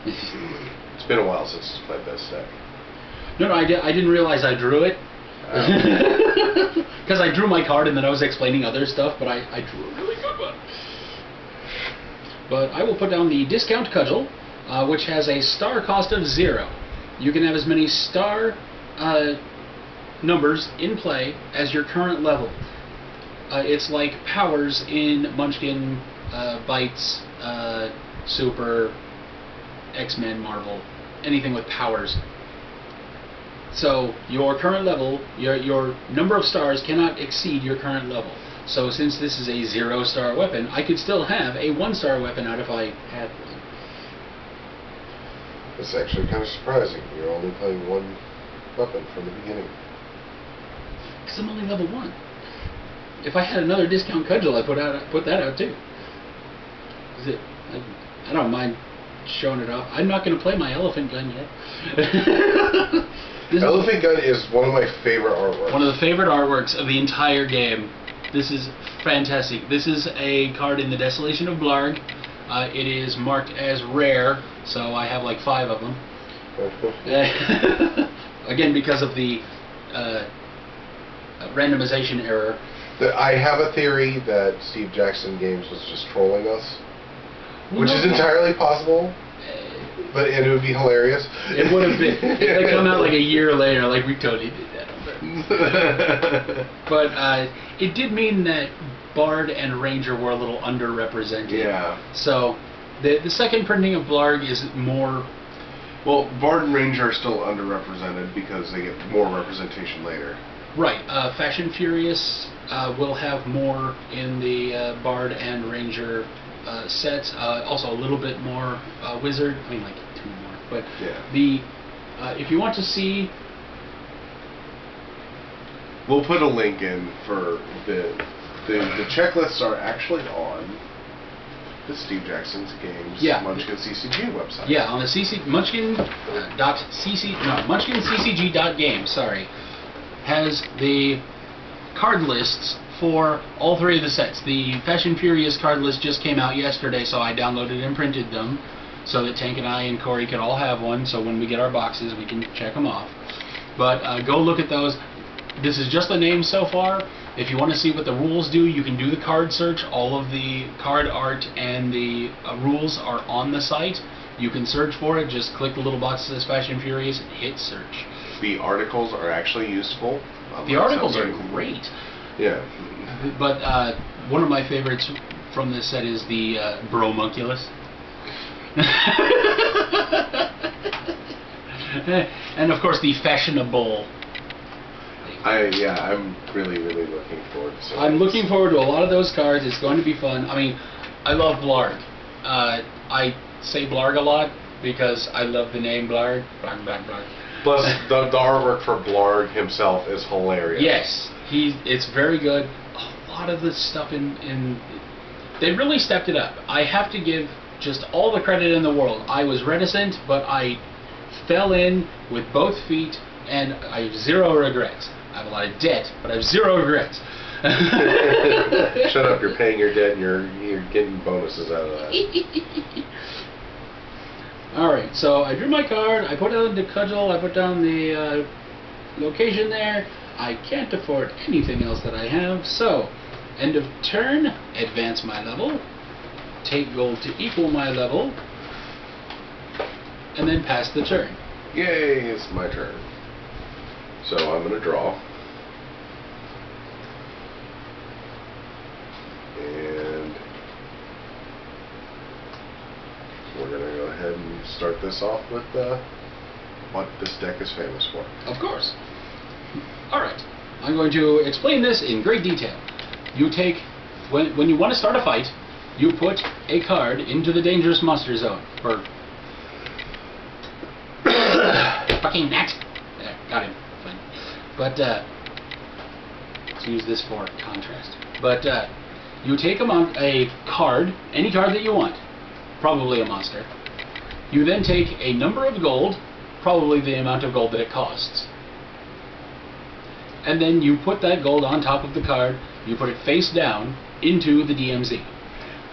It's been a while since I played this deck. No, I didn't realize I drew it. Because I drew my card and then I was explaining other stuff, but I drew a really good one. But I will put down the Discount Cudgel, which has a star cost of 0. You can have as many star numbers in play as your current level. It's like powers in Munchkin, Bites, Super, X-Men, Marvel, anything with powers. So your current level, your number of stars cannot exceed your current level. So since this is a 0-star weapon, I could still have a 1-star weapon out if I had one. It's actually kind of surprising. You're only playing 1 weapon from the beginning. Because I'm only level 1. If I had another Discount Cudgel, I'd put that out too. I don't mind showing it off. I'm not going to play my Elephant Gun yet. Elephant Gun is one of my favorite artworks. One of the favorite artworks of the entire game. This is fantastic. This is a card in the Desolation of Blarg. It is marked as rare, so I have like 5 of them. Again, because of the randomization error. I have a theory that Steve Jackson Games was just trolling us, which is entirely possible, but it would be hilarious. It would have been. They come out like a year later, like we totally did that. But it did mean that Bard and Ranger were a little underrepresented. Yeah. So the second printing of Blarg is more. Well, Bard and Ranger are still underrepresented because they get more representation later. Right. Fashion Furious will have more in the Bard and Ranger sets. Also a little bit more Wizard. I mean, like 2 more. But yeah. If you want to see, we'll put a link in for the The checklists are actually on the Steve Jackson's Games Munchkin CCG website. Yeah, on the munchkinccg.game, sorry, has the card lists for all three of the sets. The Fashion Furious card list just came out yesterday, so I downloaded and printed them so that Tank and I and Corey could all have one, so when we get our boxes we can check them off. But go look at those. This is just the name so far. If you want to see what the rules do, you can do the card search. All of the card art and the rules are on the site. You can search for it. Just click the little box that says Fashion Furious and hit search. The articles are actually useful. The articles are great. Yeah. But one of my favorites from this set is the Bromunculus. And of course the Fashionable. I'm really looking forward to it. I'm looking forward to a lot of those cards. It's going to be fun. I mean, I love Blarg. I say Blarg a lot because I love the name Blarg. Blarg. Plus, the artwork for Blarg himself is hilarious. Yes, it's very good. A lot of the stuff in they really stepped it up. I have to give just all the credit in the world. I was reticent, but I fell in with both feet, and I have zero regrets. I have a lot of debt, but I have zero regrets. Shut up! You're paying your debt, and you're getting bonuses out of that. All right, so I drew my card. I put down the cudgel. I put down the location there. I can't afford anything else that I have. So, end of turn. Advance my level. Take gold to equal my level, and then pass the turn. Yay! It's my turn. So I'm going to draw. And we're going to go ahead and start this off with what this deck is famous for. Of course. Alright. I'm going to explain this in great detail. You take, when you want to start a fight, you put a card into the dangerous monster zone. Or fucking gnat! There, got him. Fine. But, let's use this for contrast. But, you take a card, any card that you want, probably a monster. You then take a number of gold, probably the amount of gold that it costs. And then you put that gold on top of the card, you put it face down into the DMZ.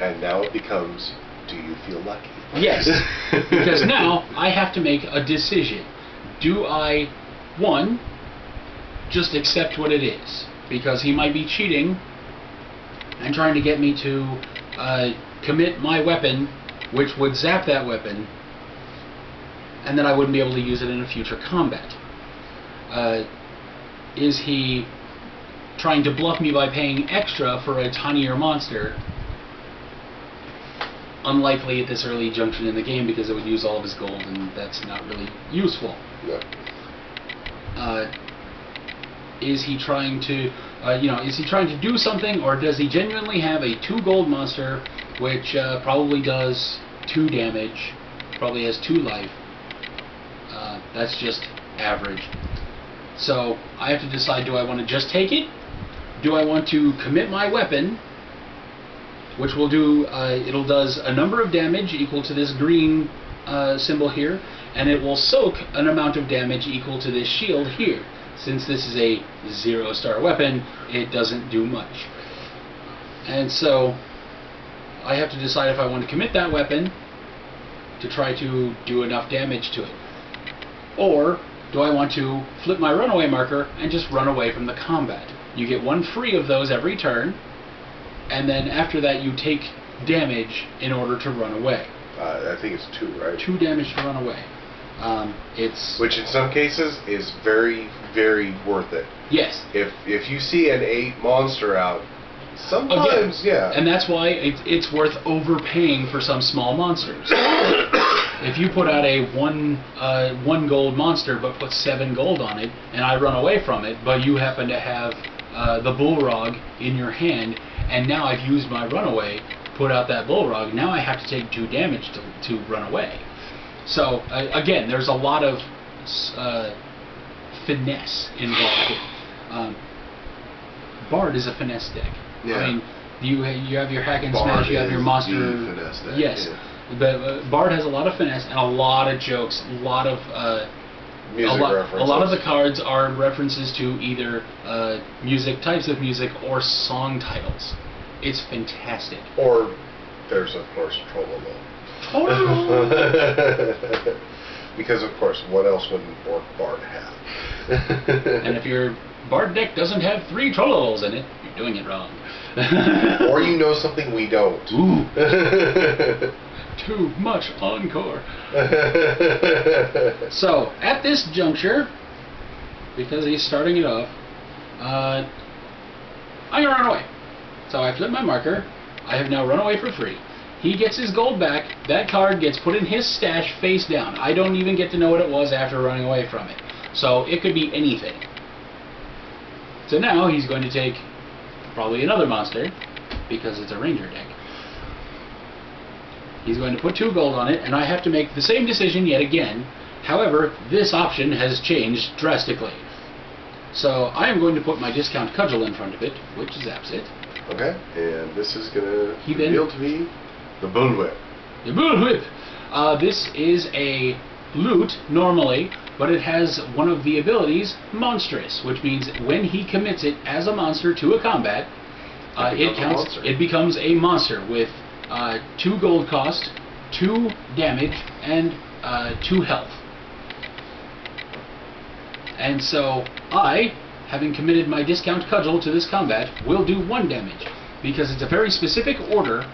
And now it becomes, do you feel lucky? Yes, because now I have to make a decision. Do I, one, just accept what it is? Because he might be cheating and trying to get me to commit my weapon, which would zap that weapon, and then I wouldn't be able to use it in a future combat. Is he trying to bluff me by paying extra for a tinier monster? Unlikely at this early junction in the game because it would use all of his gold, and that's not really useful. No. Is he trying to, is he trying to do something, or does he genuinely have a 2 gold monster, which probably does 2 damage, probably has 2 life? That's just average. So I have to decide: do I want to just take it? Do I want to commit my weapon, which will do, it'll does a number of damage equal to this green symbol here, and it will soak an amount of damage equal to this shield here. Since this is a 0-star weapon, it doesn't do much. And so I have to decide if I want to commit that weapon to try to do enough damage to it. Or do I want to flip my runaway marker and just run away from the combat? You get 1 free of those every turn, and then after that you take damage in order to run away. I think it's 2, right? 2 damage to run away. Which in some cases is very, very worth it. Yes. If you see an 8 monster out, sometimes, yeah. And that's why it's worth overpaying for some small monsters. If you put out a 1 gold monster but put 7 gold on it, and I run away from it, but you happen to have the Bullrog in your hand, and now I've used my runaway, put out that Bullrog, now I have to take 2 damage to run away. So, again, there's a lot of finesse involved here. Bard is a finesse deck. Yeah. I mean, you have your hack and Bard smash, you have your is monster. the finesse deck, Yes, yeah. but Bard has a lot of finesse and a lot of jokes, a lot of Music references. a lot of the cards are references to either music, types of music, or song titles. It's fantastic. Or there's of course Trololo. Because of course, what else would an Orc Bard have? And if your Bard deck doesn't have 3 Trollols in it, you're doing it wrong. Or you know something we don't. Ooh. Too much encore. So, at this juncture, because he's starting it off, I'm going to run away. So I flip my marker. I have now run away for free. He gets his gold back. That card gets put in his stash face down. I don't even get to know what it was after running away from it. So it could be anything. So now he's going to take probably another monster, because it's a ranger deck. He's going to put 2 gold on it, and I have to make the same decision yet again. However, this option has changed drastically. So I am going to put my discount cudgel in front of it, which zaps it. Okay, and this is going to He reveal to me the Bullwhip. The Bullwhip! This is a loot, normally, but it has one of the abilities, Monstrous, which means when he commits it as a monster to a combat, it becomes a monster with 2 gold cost, 2 damage, and 2 health. And so I, having committed my discount cudgel to this combat, will do 1 damage, because it's a very specific order.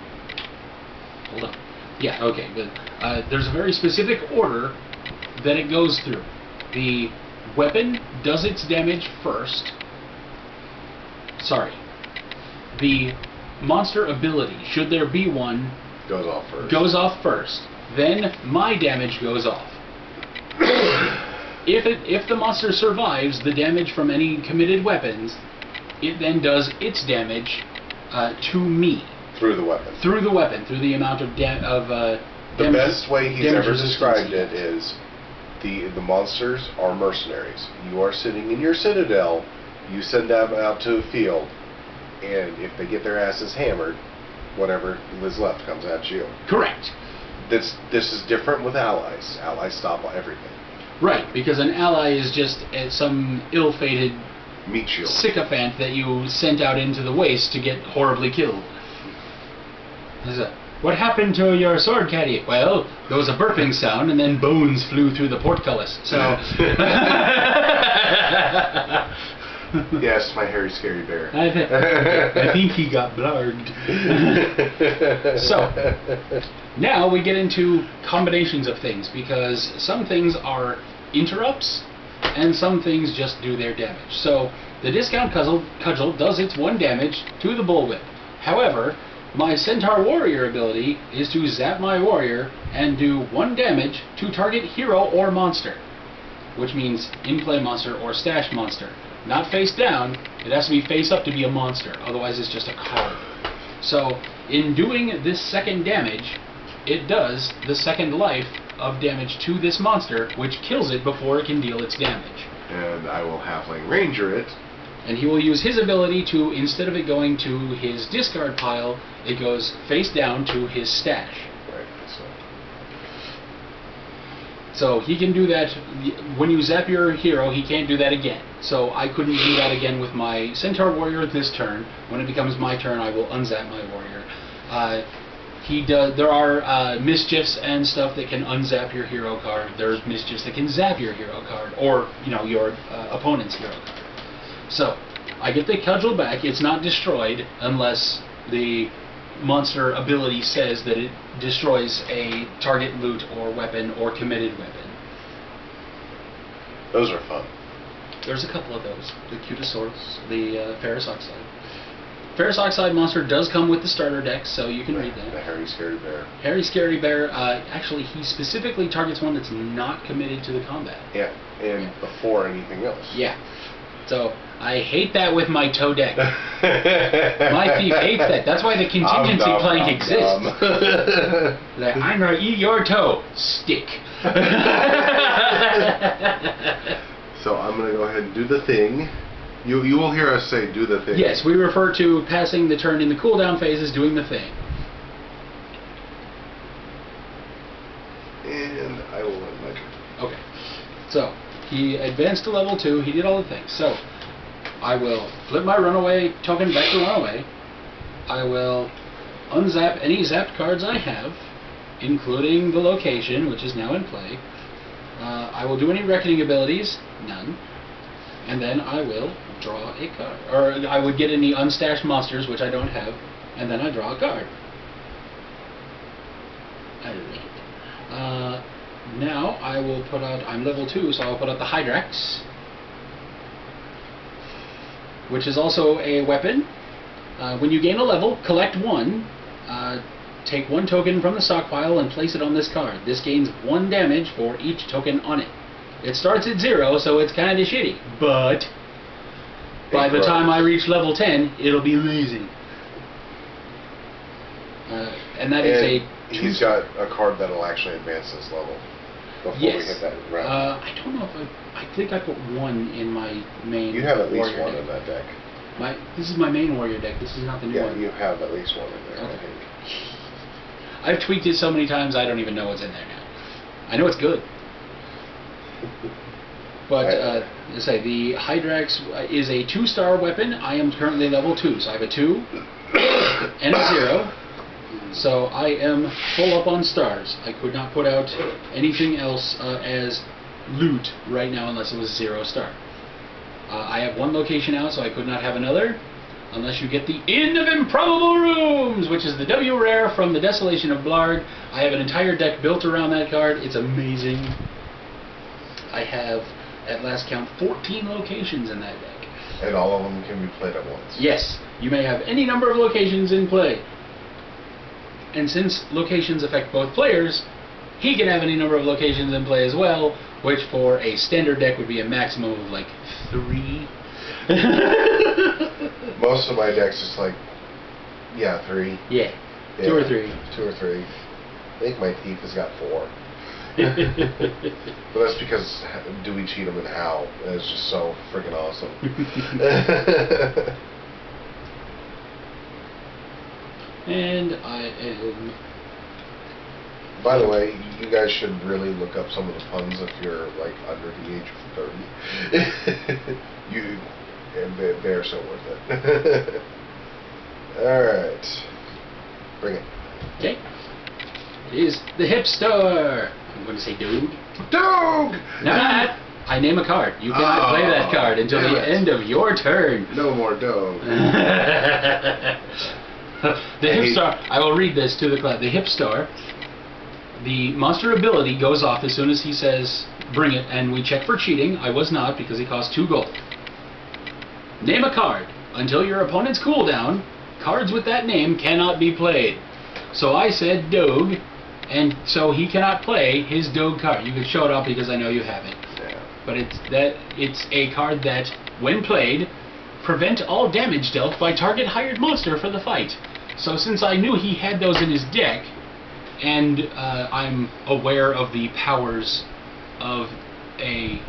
Hold on. Yeah, okay, good. There's a very specific order that it goes through. The weapon does its damage first. Sorry. The monster ability, should there be one, goes off first. Then my damage goes off. If the monster survives the damage from any committed weapons, it then does its damage to me. Through the weapon. Through the weapon, through the amount of the best way he's ever described it is the monsters are mercenaries. You are sitting in your citadel, you send them out to the field, and if they get their asses hammered, whatever is left comes at you. Correct. This is different with allies. Allies stop everything. Right, because an ally is just some ill-fated meat shield sycophant that you sent out into the waste to get horribly killed. What happened to your sword caddy? Well, there was a burping sound, and then bones flew through the portcullis. So. Yes, my hairy, scary bear. I think he got blarged. So, now we get into combinations of things, because some things are interrupts, and some things just do their damage. So, the discount cudgel does its 1 damage to the bullwhip. However, my Centaur Warrior ability is to zap my warrior and do 1 damage to target hero or monster, which means in-play monster or stashed monster. Not face down, it has to be face up to be a monster, otherwise it's just a card. So, in doing this 2nd damage, it does the 2nd life of damage to this monster, which kills it before it can deal its damage. And I will Halfling Ranger it. And he will use his ability to, instead of it going to his discard pile, it goes face down to his stash. Right, so he can do that. When you zap your hero, he can't do that again. So I couldn't do that again with my Centaur Warrior this turn. When it becomes my turn, I will unzap my warrior. There are mischiefs and stuff that can unzap your hero card. There's mischiefs that can zap your hero card, or your opponent's hero card. So, I get the cudgel back. It's not destroyed unless the monster ability says that it destroys a target loot or weapon or committed weapon. Those are fun. There's a couple of those. The Cutisaurus, the Ferrous Oxide. Ferrous Oxide monster does come with the starter deck, so you can read that. The Hairy Scary Bear. Hairy Scary Bear, actually he specifically targets one that's not committed to the combat. Yeah, and before anything else. Yeah. So, I hate that with my toe deck. My thief hates that. That's why the contingency plank exists. Like, I'm gonna eat your toe. Stick. So I'm gonna go ahead and do the thing. You will hear us say, do the thing. Yes, we refer to passing the turn in the cooldown phase as doing the thing. And I will end my turn. Okay. So, he advanced to level 2, he did all the things. So, I will flip my runaway token back to runaway. I will unzap any zapped cards I have, including the location, which is now in play. I will do any reckoning abilities, none. And then I will draw a card. Or I would get any unstashed monsters, which I don't have, and then I draw a card. I like it. Now I will put out, I'm level 2, so I'll put out the Hydrax, which is also a weapon. When you gain a level, collect 1. Take 1 token from the stockpile and place it on this card. This gains 1 damage for each token on it. It starts at 0, so it's kind of shitty, but by the time I reach level 10, it'll be amazing. And that is a... He's got a card that'll actually advance this level before we hit that round. I don't know if I think I put 1 in my main. You have at least warrior 1 deck. in that deck. This is my main warrior deck. This is not the new one. Yeah, you have at least 1 in there, Okay. I think. I've tweaked it so many times I don't even know what's in there now. I know it's good. But, let's say, the Hydrax is a 2-star weapon. I am currently level 2, so I have a 2 and a 0. So I am full up on stars. I could not put out anything else as loot right now unless it was 0 star. I have 1 location out, so I could not have another. Unless you get the Inn of Improbable Rooms, which is the W rare from the Desolation of Blarg. I have an entire deck built around that card. It's amazing. I have, at last count, 14 locations in that deck. And all of them can be played at once. Yes, you may have any number of locations in play. And since locations affect both players, he can have any number of locations in play as well, which for a standard deck would be a maximum of like 3. Most of my decks is like, yeah, 3. Yeah, 2 or 3. 2 or 3. I think my thief has got 4. But that's because Dewey Cheatham and Hal is just so freaking awesome. And I am... By the way, you guys should really look up some of the puns if you're like under the age of 30. They're so worth it. Alright. Bring it. Okay. It is the hipster. I'm going to say Doog. Doog! Nah, I name a card. You cannot play that card until the end of your turn. No more Doog. The hipstar. I will read this to the class. The hipstar. The monster ability goes off as soon as he says, bring it, and we check for cheating. I was not because he cost 2 gold. Name a card. Until your opponent's cooldown, cards with that name cannot be played. So I said Doog, and so he cannot play his Doog card. You can show it off because I know you have it. Yeah. But it's a card that, when played, prevent all damage dealt by target hired monster for the fight. So since I knew he had those in his deck, and I'm aware of the powers of a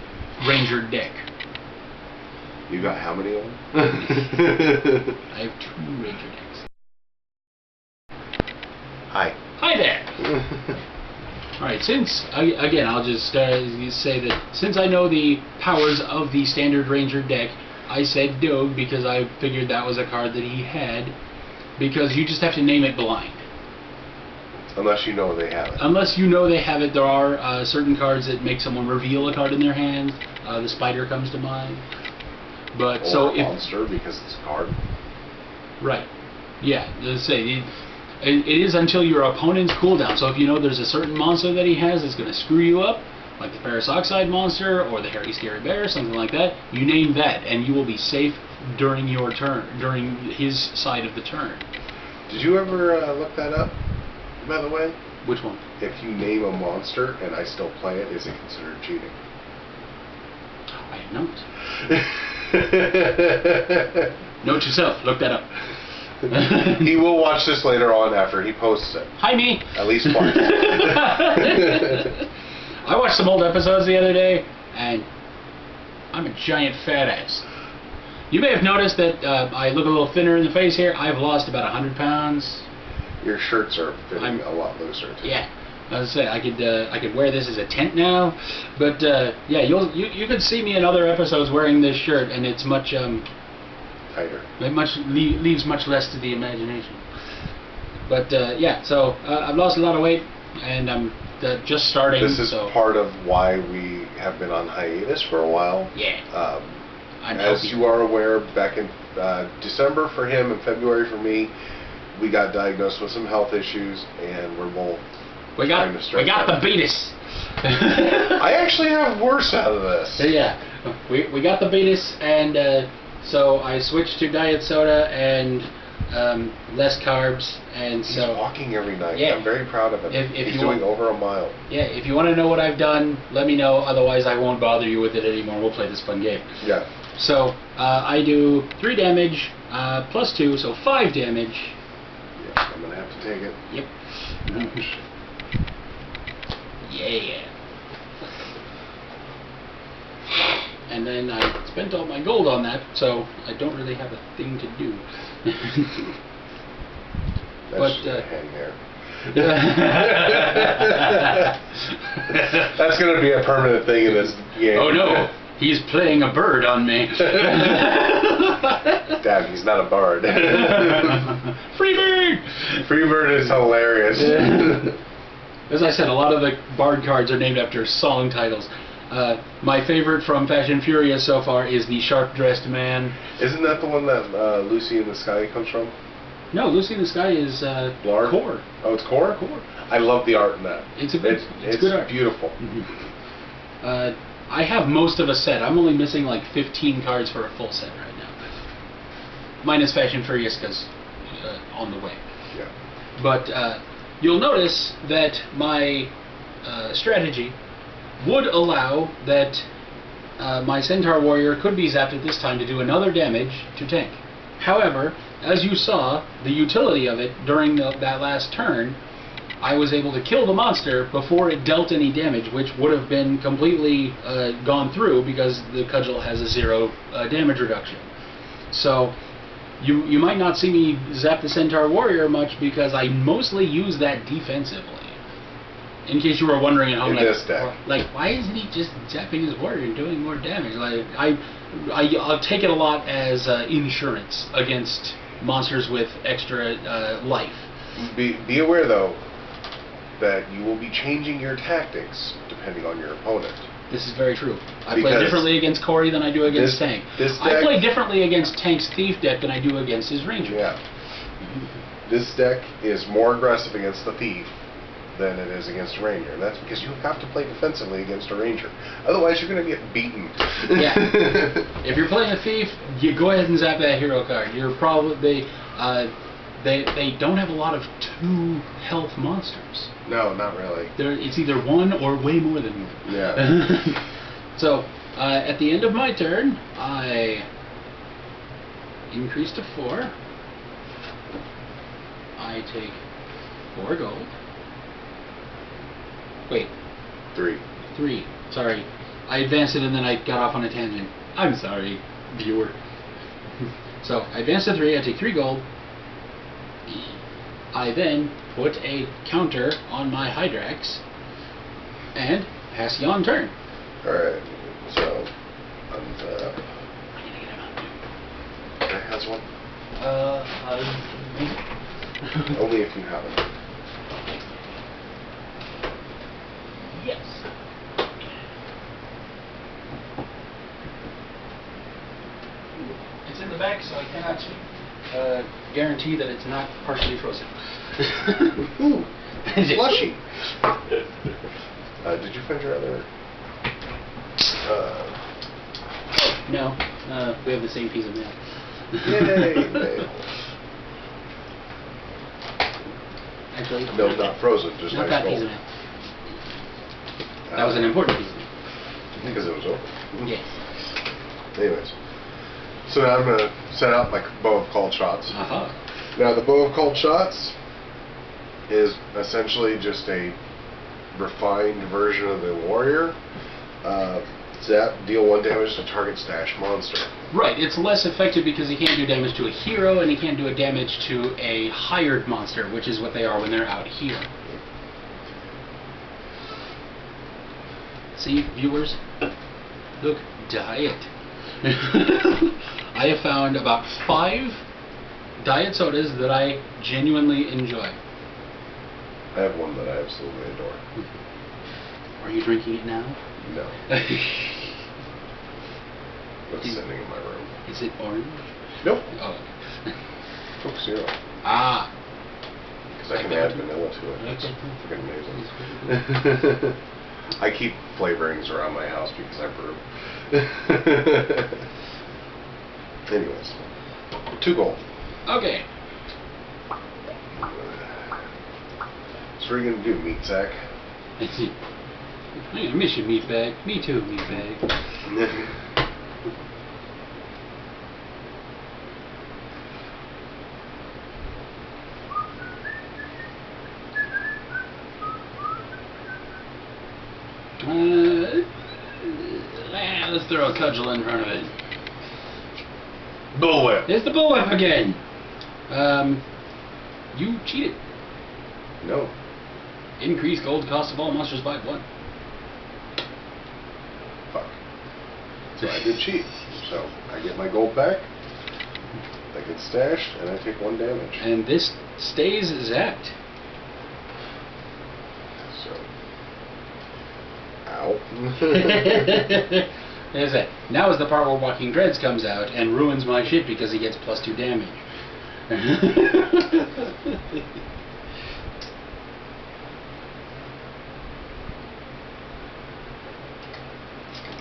ranger deck. You got how many of them? I have 2 ranger decks. Hi. Hi there! Alright, since, again, I'll just say that since I know the powers of the standard ranger deck, I said Doug because I figured that was a card that he had, because you just have to name it blind. Unless you know they have it. Unless you know they have it, there are certain cards that make someone reveal a card in their hand. The spider comes to mind. But or so a monster because it's a card. Right. Yeah. Let's say it is until your opponent's cooldown. So if you know there's a certain monster that he has that's going to screw you up, like the Ferrous Oxide monster or the Hairy Scary Bear, something like that, you name that, and you will be safe during your turn, during his side of the turn. Did you ever look that up? By the way, which one? If you name a monster and I still play it, is it considered cheating? I have not. Note yourself. Look that up. He will watch this later on after he posts it. Hi, me. At least once. I watched some old episodes the other day, and I'm a giant fat ass. You may have noticed that I look a little thinner in the face here. I've lost about 100 pounds. Your shirts are fitting a lot looser too. Yeah, as I say, I could wear this as a tent now, but yeah, you could see me in other episodes wearing this shirt, and it's much tighter. It leaves much less to the imagination. But yeah, so I've lost a lot of weight, and I'm just starting. This is part of why we have been on hiatus for a while. Yeah. As you are aware, back in December for him and February for me, we got diagnosed with some health issues, and we're both trying to straighten out. the beatus. I actually have worse out of this. Yeah, we got the beatus, and so I switched to diet soda and less carbs, and He's so walking every night. Yeah. I'm very proud of him. He's doing over a mile. Yeah, if you want to know what I've done, let me know. Otherwise, I won't bother you with it anymore. We'll play this fun game. Yeah. So I do 3 damage plus 2, so 5 damage. Yeah, I'm gonna have to take it. Yep. Ouch. Yeah. And then I spent all my gold on that, so I don't really have a thing to do. That's just gonna hang there. That's gonna be a permanent thing in this game. Oh no, he's playing a bird on me. Dad, he's not a bard. Free bird! Free bird is hilarious. As I said, a lot of the bard cards are named after song titles. My favorite from Fast and Furious so far is the Sharp-Dressed Man. Isn't that the one that Lucy in the Sky comes from? No, Lucy in the Sky is Blard? Core. Oh, it's Core? Core. I love the art in that. It's good art. Beautiful. Mm-hmm. I have most of a set. I'm only missing like 15 cards for a full set right now. Minus Fast and Furious because on the way. Yeah. But you'll notice that my strategy would allow that my Centaur Warrior could be zapped at this time to do another damage to tank. However, as you saw, the utility of it during that last turn, I was able to kill the monster before it dealt any damage, which would have been completely gone through because the cudgel has a 0 damage reduction. So you might not see me zap the Centaur Warrior much because I mostly use that defensively. In case you were wondering at home, like why isn't he just zapping his warrior and doing more damage? Like I'll take it a lot as insurance against monsters with extra life. Be aware though that you will be changing your tactics depending on your opponent. This is very true. I play differently against Corey than I do against Tank. I play differently against Tank's Thief deck than I do against his Ranger. Yeah. This deck is more aggressive against the Thief than it is against a Ranger, and that's because you have to play defensively against a Ranger. Otherwise, you're going to get beaten. Yeah. If you're playing a Thief, you go ahead and zap that hero card. You're probably they don't have a lot of 2 health monsters. No, not really. It's either 1 or way more than 1. Yeah. So at the end of my turn, I increase to 4. I take 4 gold. Wait. 3. Sorry. I advanced it and then I got off on a tangent. I'm sorry, viewer. So, I advanced to 3, I take 3 gold. I then put a counter on my Hydrax and pass you on turn. Alright, so untap. I need to get him out. That has one? Only if you have it. Yes. It's in the back, so I cannot guarantee that it's not partially frozen. Ooh, slushy. Did you find your other? No, we have the same piece of mail. Yay, mail. Actually, no, not frozen, just not nice that gold. piece of mail. That was an important piece of mail. Because it was over. Yes. Anyways, so now I'm going to set out my bow of called shots. Now the bow of called shots is essentially just a refined version of the warrior. Zap, deal 1 damage to target stash monster. Right, it's less effective because he can't do damage to a hero and he can't do a damage to a hired monster, which is what they are when they're out here. See, viewers? Look, diet. I have found about 5 diet sodas that I genuinely enjoy. I have one that I absolutely adore. Are you drinking it now? No. It's sitting in my room. Is it orange? Nope. Oh. Coke Zero. Ah. Because I can add vanilla to it. It's freaking amazing. I keep flavorings around my house because I brew. Anyways. 2 gold. Okay. So what are you going to do, meat sack? I miss you, meatbag. Me too, meatbag. Let's throw a cudgel in front of it. Bullwhip. There's the bullwhip again. You cheated. No. Increase gold cost of all monsters by 1. Fuck. So I did cheat. So I get my gold back. That gets stashed, and I take 1 damage. And this stays zapped. So. Ow. There's that. Now is the part where Walking Dreads comes out and ruins my shit because he gets +2 damage.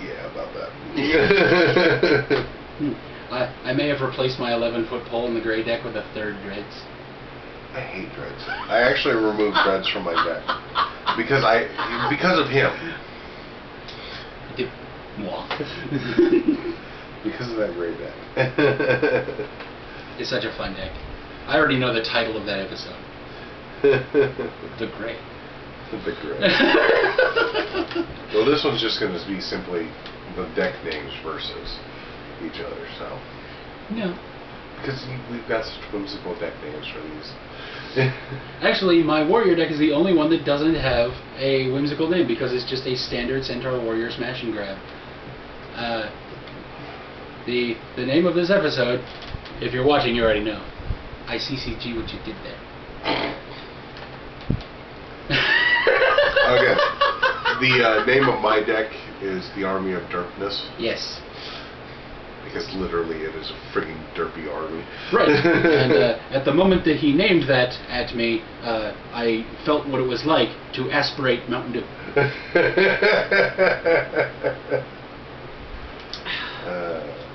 Yeah, about that. I may have replaced my 11-foot pole in the gray deck with a 3rd Dreads. I hate Dreads. I actually removed Dreads from my deck because of him. Because of that gray deck. It's such a fun deck. I already know the title of that episode. The Gray. The Gray. Well, this one's just going to be simply the deck names versus each other, so. No. Because we've got such whimsical deck names for these. Actually, my warrior deck is the only one that doesn't have a whimsical name because it's just a standard Centaur Warrior Smash and Grab. The name of this episode, if you're watching, you already know. I CCG what you did there. Okay. The name of my deck is the Army of Derpness. Yes. Because literally it is a frigging derpy army. Right. And at the moment that he named that at me, I felt what it was like to aspirate Mountain Dew.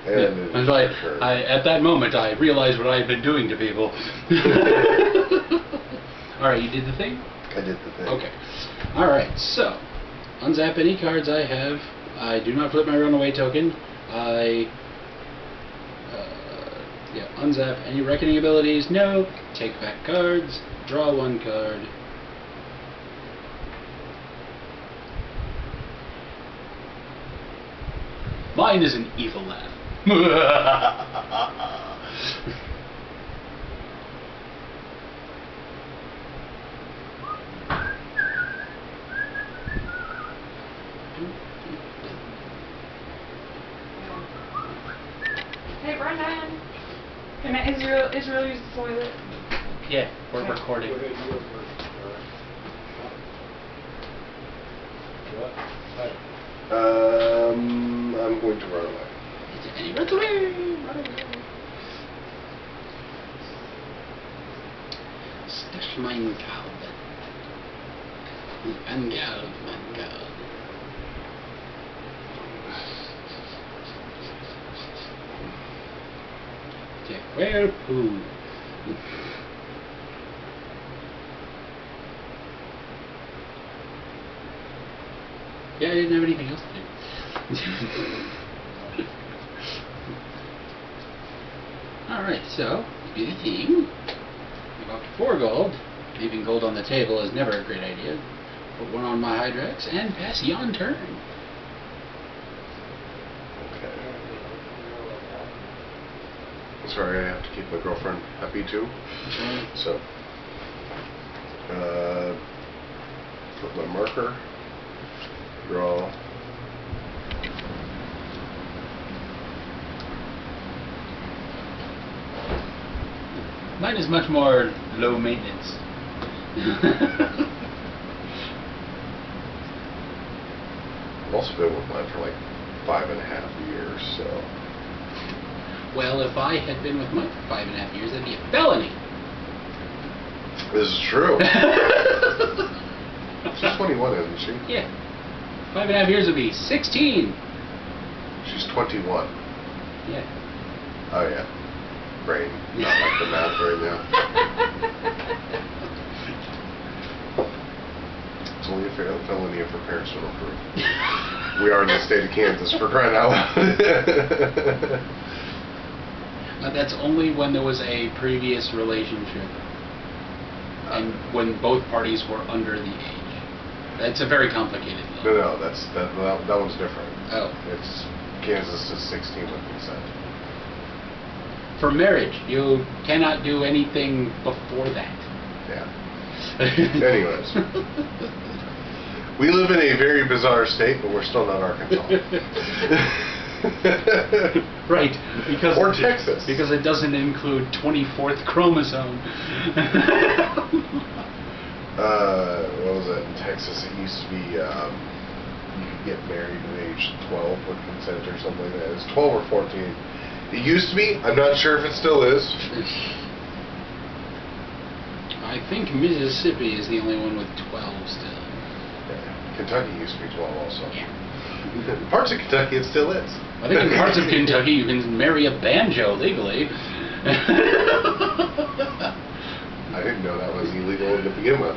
And at that moment, I realized what I had been doing to people. Alright, you did the thing? I did the thing. Okay. Alright, so, unzap any cards I have. I do not flip my runaway token. I unzap any reckoning abilities. No. Take back cards. Draw 1 card. Mine is an evil laugh. Hey, Brendan. Can Israel use the toilet? Yeah, we're recording. I'm going to run away. Run away! Run away! Stash mein Card. Vanguard, Vanguard. Okay, where poo? Yeah, I didn't have anything else to do. Alright, so, do the thing. I'm up to 4 gold. Leaving gold on the table is never a great idea. Put 1 on my Hydrax and pass yon turn. sorry, I have to keep my girlfriend happy too. So, put my marker, draw. Mine is much more low maintenance. I've also been with mine for like 5.5 years, so. Well, if I had been with Mike for 5.5 years, that'd be a felony. This is true. She's 21, isn't she? Yeah. 5.5 years would be 16. She's 21. Yeah. Oh yeah. Brain. Not like the math right now. It's only a felony if her parents don't approve. We are in the state of Kansas, for crying out loud. That's only when there was a previous relationship and when both parties were under the age. That's a very complicated law. No, that one's different. Oh. It's Kansas is 16 with consent. For marriage, you cannot do anything before that. Yeah. Anyways. We live in a very bizarre state, but we're still not Arkansas. Right. Because or Texas. Because it doesn't include 24th chromosome. What was it? In Texas, it used to be you could get married at age 12 with consent or something like that. It was 12 or 14. It used to be. I'm not sure if it still is. I think Mississippi is the only one with 12 still. Yeah. Kentucky used to be 12 also. Yeah. In parts of Kentucky, it still is. I think in parts of Kentucky you can marry a banjo legally. I didn't know that was illegal to begin with.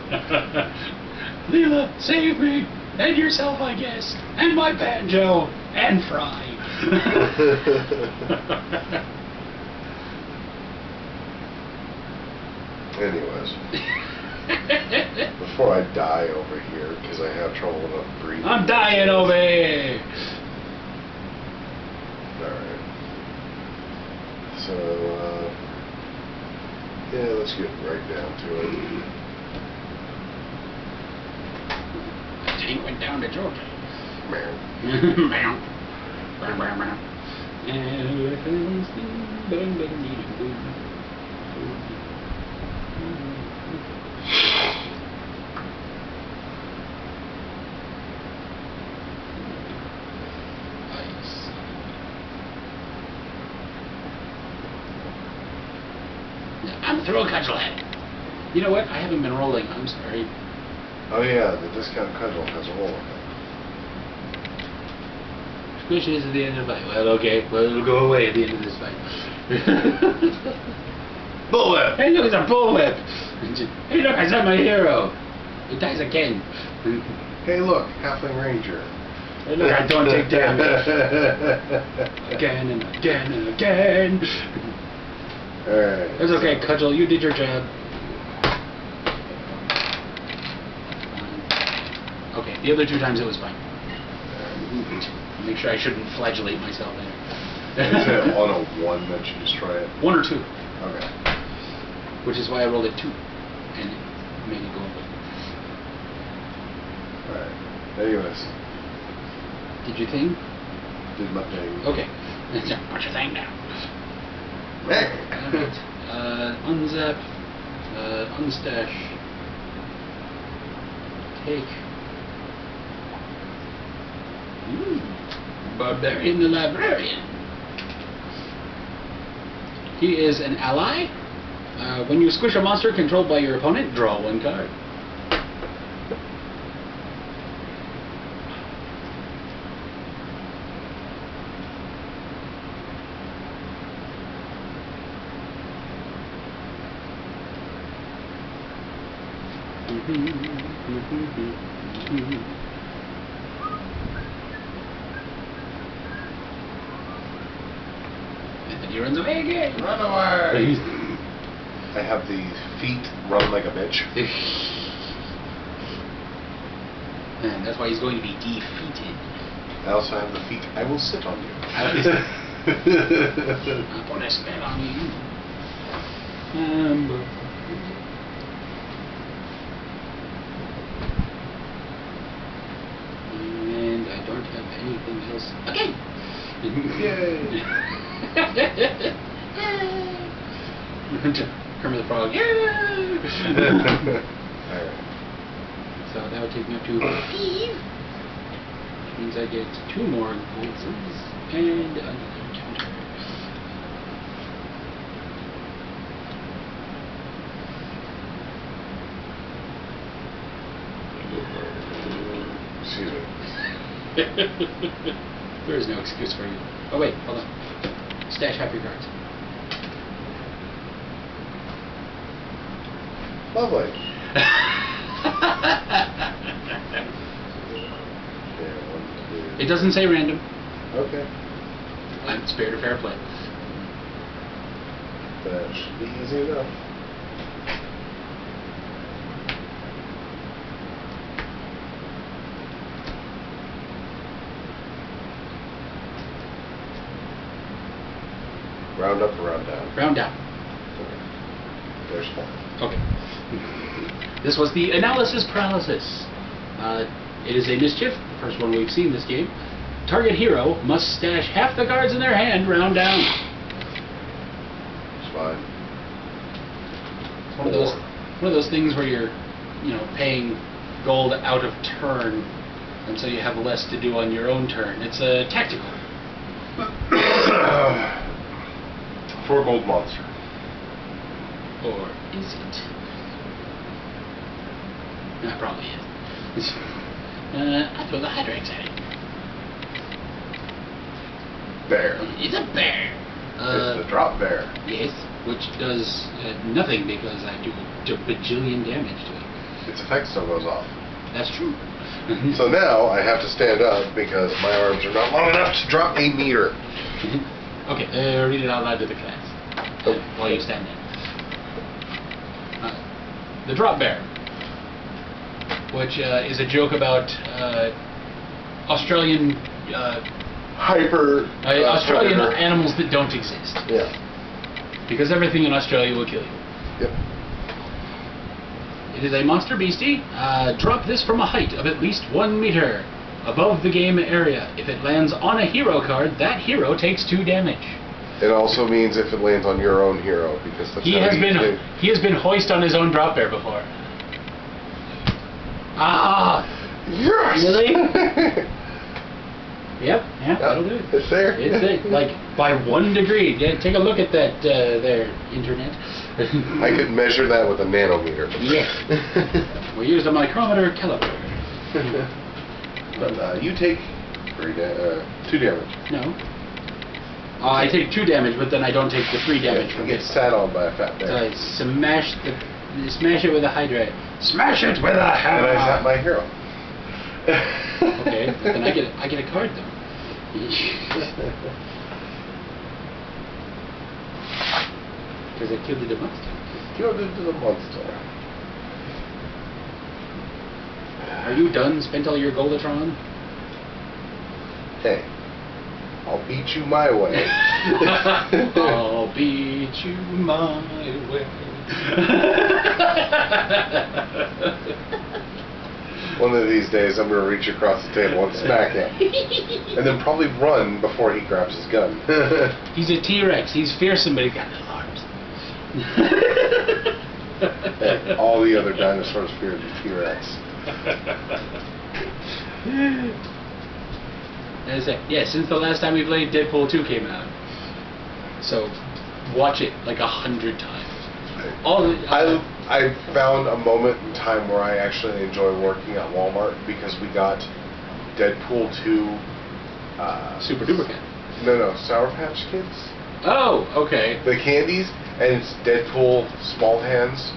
Leela, save me! And yourself, I guess. And my banjo. And Fry. Anyways. Before I die over here, because I have trouble with breathing. I'm dying over here! Alright. So, yeah, let's get right down to it. The tank went down to Georgia. Man. I'm through a cudgel head. You know what? I haven't been rolling. I'm sorry. Oh yeah, the discount cudgel has a roll with it. Squishes at the end of the fight. Well, okay. Well, it'll go away at the end of this fight. Bullwhip! Hey, look, it's a bullwhip! Hey, look, I saw my hero. He dies again. Hey, look, Halfling Ranger. Hey, look, I don't take damage. Again and again and again. Alright. It's okay, Cudgel, you did your job. Okay, the other 2 times it was fine. Make sure I shouldn't flagellate myself there. Is it on a 1 that you destroy it? 1 or 2. Okay. Which is why I rolled a 2. And it made it go away. Alright. Anyways. Did you thing? Did my thing. Okay. Put your thing down. Hey! Unzap. Unstash. Take. Barbarian the Librarian. He is an ally. When you squish a monster controlled by your opponent, draw 1 card. And then he runs away again. Run away! I have the feet run like a bitch. And that's why he's going to be defeated. I also have the feet I will sit on you. I put a spell on you. And I don't have anything else. Okay. Yay! Kermit the Frog. Yay! Alright. So that would take me up to 5. Which means I get 2 more pulses and another counter. Excuse me. There is no excuse for you. Oh wait, hold on. Stash half your cards. Lovely. It doesn't say random. Okay. I'm spared of fair play. That should be easy enough. Round up or round down? Round down. Okay. There's 4. Okay. This was the analysis paralysis. It is a mischief, the first one we've seen this game. Target hero must stash half the cards in their hand round down. It's fine. It's one of those things where you're, paying gold out of turn, and so you have less to do on your own turn. It's tactical. 4 gold monster. Or is it? That probably is. I throw the Hydrax at it. Bear. It's a bear. It's the drop bear. Yes, which does nothing because I do a bajillion damage to it. Its effect still goes off. That's true. So now I have to stand up because my arms are not long enough to drop a meter. Okay, read it out loud to the class while you stand there. The drop bear, which is a joke about Australian Australian predator. animals that don't exist. Yeah. Because everything in Australia will kill you. Yep. It is a monster beastie. Drop this from a height of at least 1 meter above the game area. If it lands on a hero card, that hero takes 2 damage. It also means if it lands on your own hero, because that's He has been hoist on his own drop bear before. Ah! Yes! Really? Yep, yeah, that'll do it. It's there. It's it, like by 1 degree. Yeah, take a look at that there, internet. I could measure that with a nanometer. Yeah. We used a micrometer caliper. But you take 2 damage. No. I take 2 damage, but then I don't take the 3 damage from you it. get sat on by a fat bear. So I smash it with a hydrate. Smash it with a hammer. And I zap my hero. Okay, but then I get a card though. Because I killed the monster. Killed it to the monster. Are you done? Spent all your Goldatron? Hey, I'll beat you my way. I'll beat you my way. One of these days I'm going to reach across the table and smack him. And then probably run before he grabs his gun. He's a T-Rex. He's fearsome, but he's got no arms. Hey, all the other dinosaurs feared the T-Rex. Yeah, since the last time we played, Deadpool 2 came out. So, watch it like 100 times. I found a moment in time where I actually enjoy working at Walmart because we got Deadpool 2 Super Duper Cat. No, Sour Patch Kids. Oh, okay. The candies, and it's Deadpool Small Hands.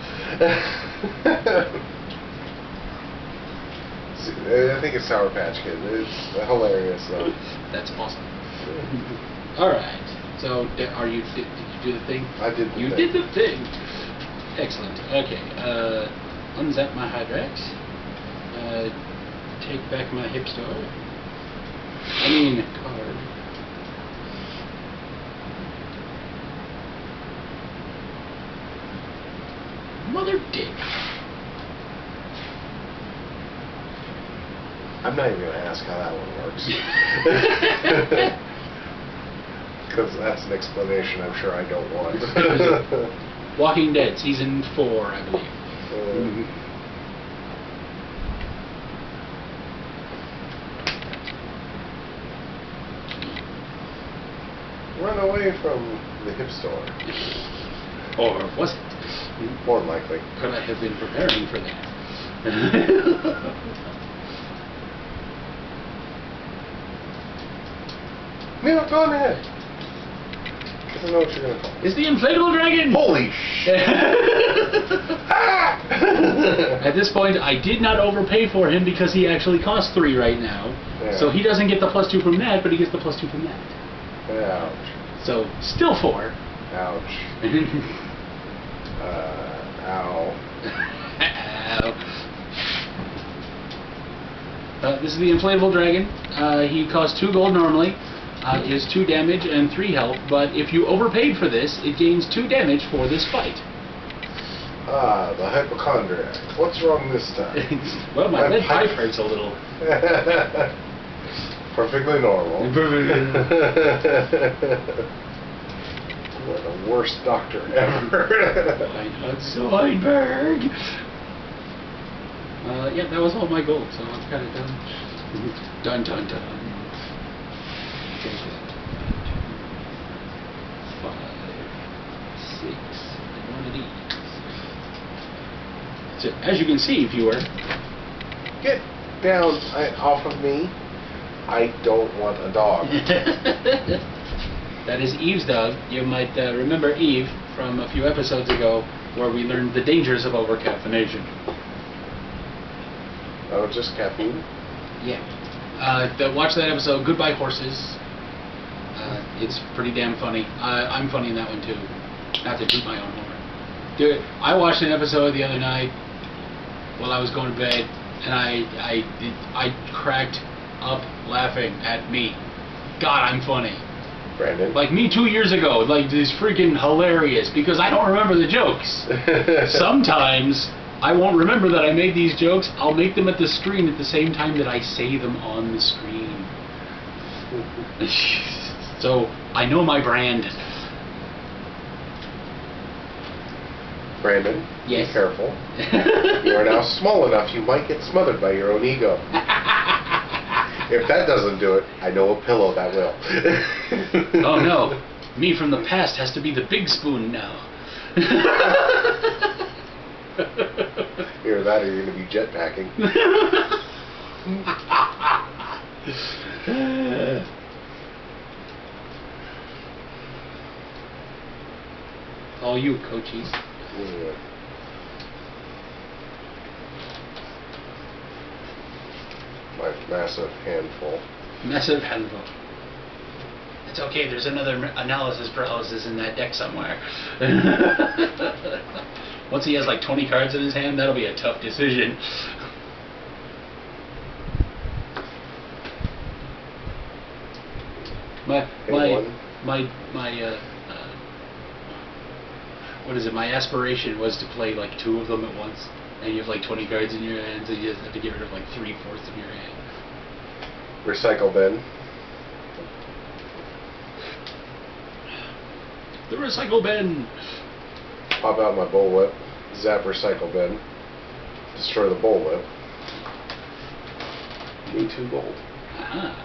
I think it's Sour Patch Kids. It's hilarious though. That's awesome. Alright, so did you do the thing? I did the thing. You did the thing. Excellent. Okay, unzap my Hydrax. Take back my Hipstar. Card. not even going to ask how that one works. Because that's an explanation I'm sure I don't want. Walking Dead, season 4, I believe. Run away from the hip store. Or was it? More than likely. Could I have been preparing for that? No, go on ahead. I don't know what you're gonna call it. It's the inflatable dragon! Holy shit! At this point, I did not overpay for him because he actually costs 3 right now. Yeah. So he doesn't get the +2 from that, but he gets the +2 from that. Ouch. So, still 4. Ouch. Ow. Ow. This is the inflatable dragon. He costs 2 gold normally. Is 2 damage and 3 health, but if you overpaid for this, it gains 2 damage for this fight. Ah, the hypochondriac. What's wrong this time? Well, my lead pipe hurts a little. Perfectly normal. We're the worst doctor ever. Zoidberg! Yeah, that was all my gold, so I'm kind of done. Dun dun dun. 5, 6, and 1 of these. So, as you can see, viewer, Get down off of me. I don't want a dog. that is Eve's dog. You might remember Eve from a few episodes ago where we learned the dangers of over-caffeination. Oh, just caffeine? Yeah. Watch that episode, Goodbye Horses. It's pretty damn funny. I'm funny in that one too. Not to toot my own horn. Dude, I watched an episode the other night while I was going to bed, and I cracked up laughing at me. God, I'm funny. Brandon? Like me 2 years ago, like this freaking hilarious because I don't remember the jokes. Sometimes I won't remember that I made these jokes. I'll make them at the screen at the same time that I say them on the screen. So I know my brand. Brandon, yes. Be careful. You are now small enough you might get smothered by your own ego. If that doesn't do it, I know a pillow that will. Oh no, me from the past has to be the big spoon now. Either that or you're going to be jetpacking. All you, coaches. Yeah. My massive handful. Massive handful. It's okay, there's another analysis paralysis in that deck somewhere. Once he has like 20 cards in his hand, that'll be a tough decision. What is it? My aspiration was to play like 2 of them at once, and you have like 20 cards in your hand, so you just have to get rid of like 3/4 of your hand. Recycle bin. The recycle bin. Pop out my bullwhip. Zap recycle bin. Destroy the bullwhip. Need 2 gold. Aha.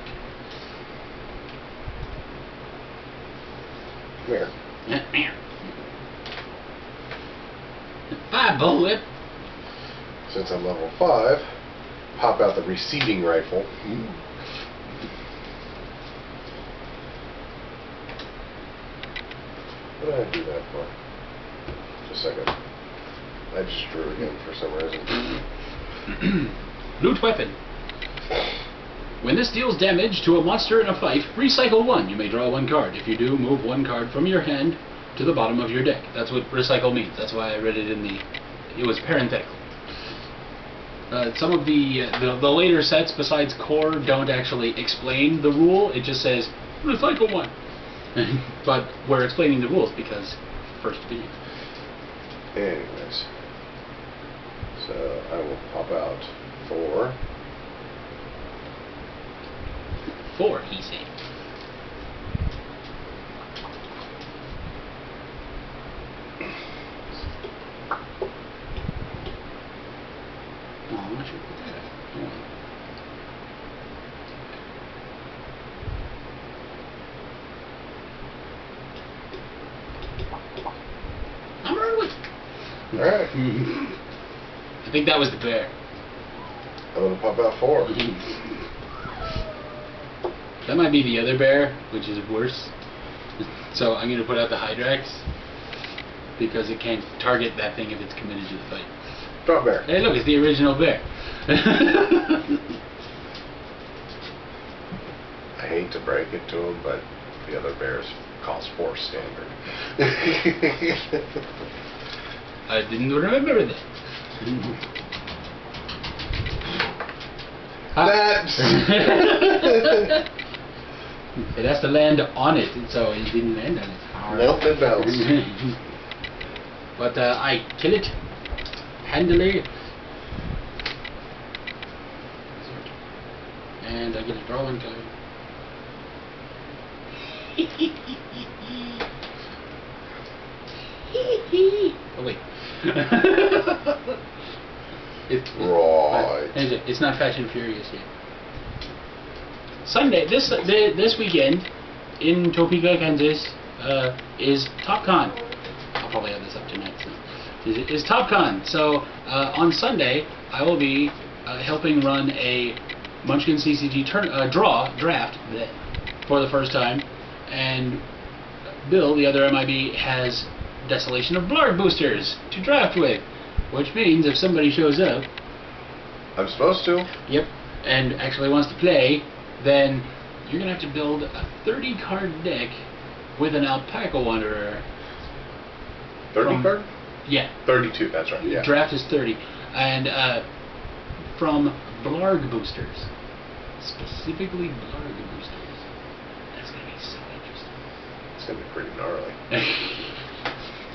Come here. Bye, bullwhip. Since I'm level 5, pop out the receiving rifle. What did I do that for? Just a second. I just drew again for some reason. Loot weapon. When this deals damage to a monster in a fight, recycle 1. You may draw 1 card. If you do, move 1 card from your hand to the bottom of your deck. That's what recycle means. That's why I read it in the... It was parenthetical. Some of the later sets, besides core, don't actually explain the rule. It just says, recycle 1. But we're explaining the rules because first video. Anyways. So I will pop out 4. 4, he said. Oh, I'm not sure what that is. I'm early. Alright. I think that was the bear. I'm gonna pop out 4. That might be the other bear, which is worse. So I'm going to put out the Hydrax, because it can't target that thing if it's committed to the fight. Drop bear. Hey look, it's the original bear. I hate to break it to him, but the other bears cost 4 standard. I didn't remember that. That's... It has to land on it, so it didn't land on it. Nope, it bounced. But I kill it handily, and I get a drawing card. Oh wait. Right. It's not Fast and Furious yet. Sunday, this weekend in Topeka, Kansas, is TopCon. I'll probably have this up tonight. So. Is TopCon. So on Sunday, I will be helping run a Munchkin CCG draft for the first time, and Bill, the other MIB, has Desolation of Blarg boosters to draft with, which means if somebody shows up, I'm supposed to. yep, and actually wants to play, then you're going to have to build a 30-card deck with an Alpaca Wanderer. 30 card? Yeah. 32, that's right, yeah. Draft is 30. And from Blarg boosters. Specifically Blarg boosters. That's going to be so interesting. It's going to be pretty gnarly.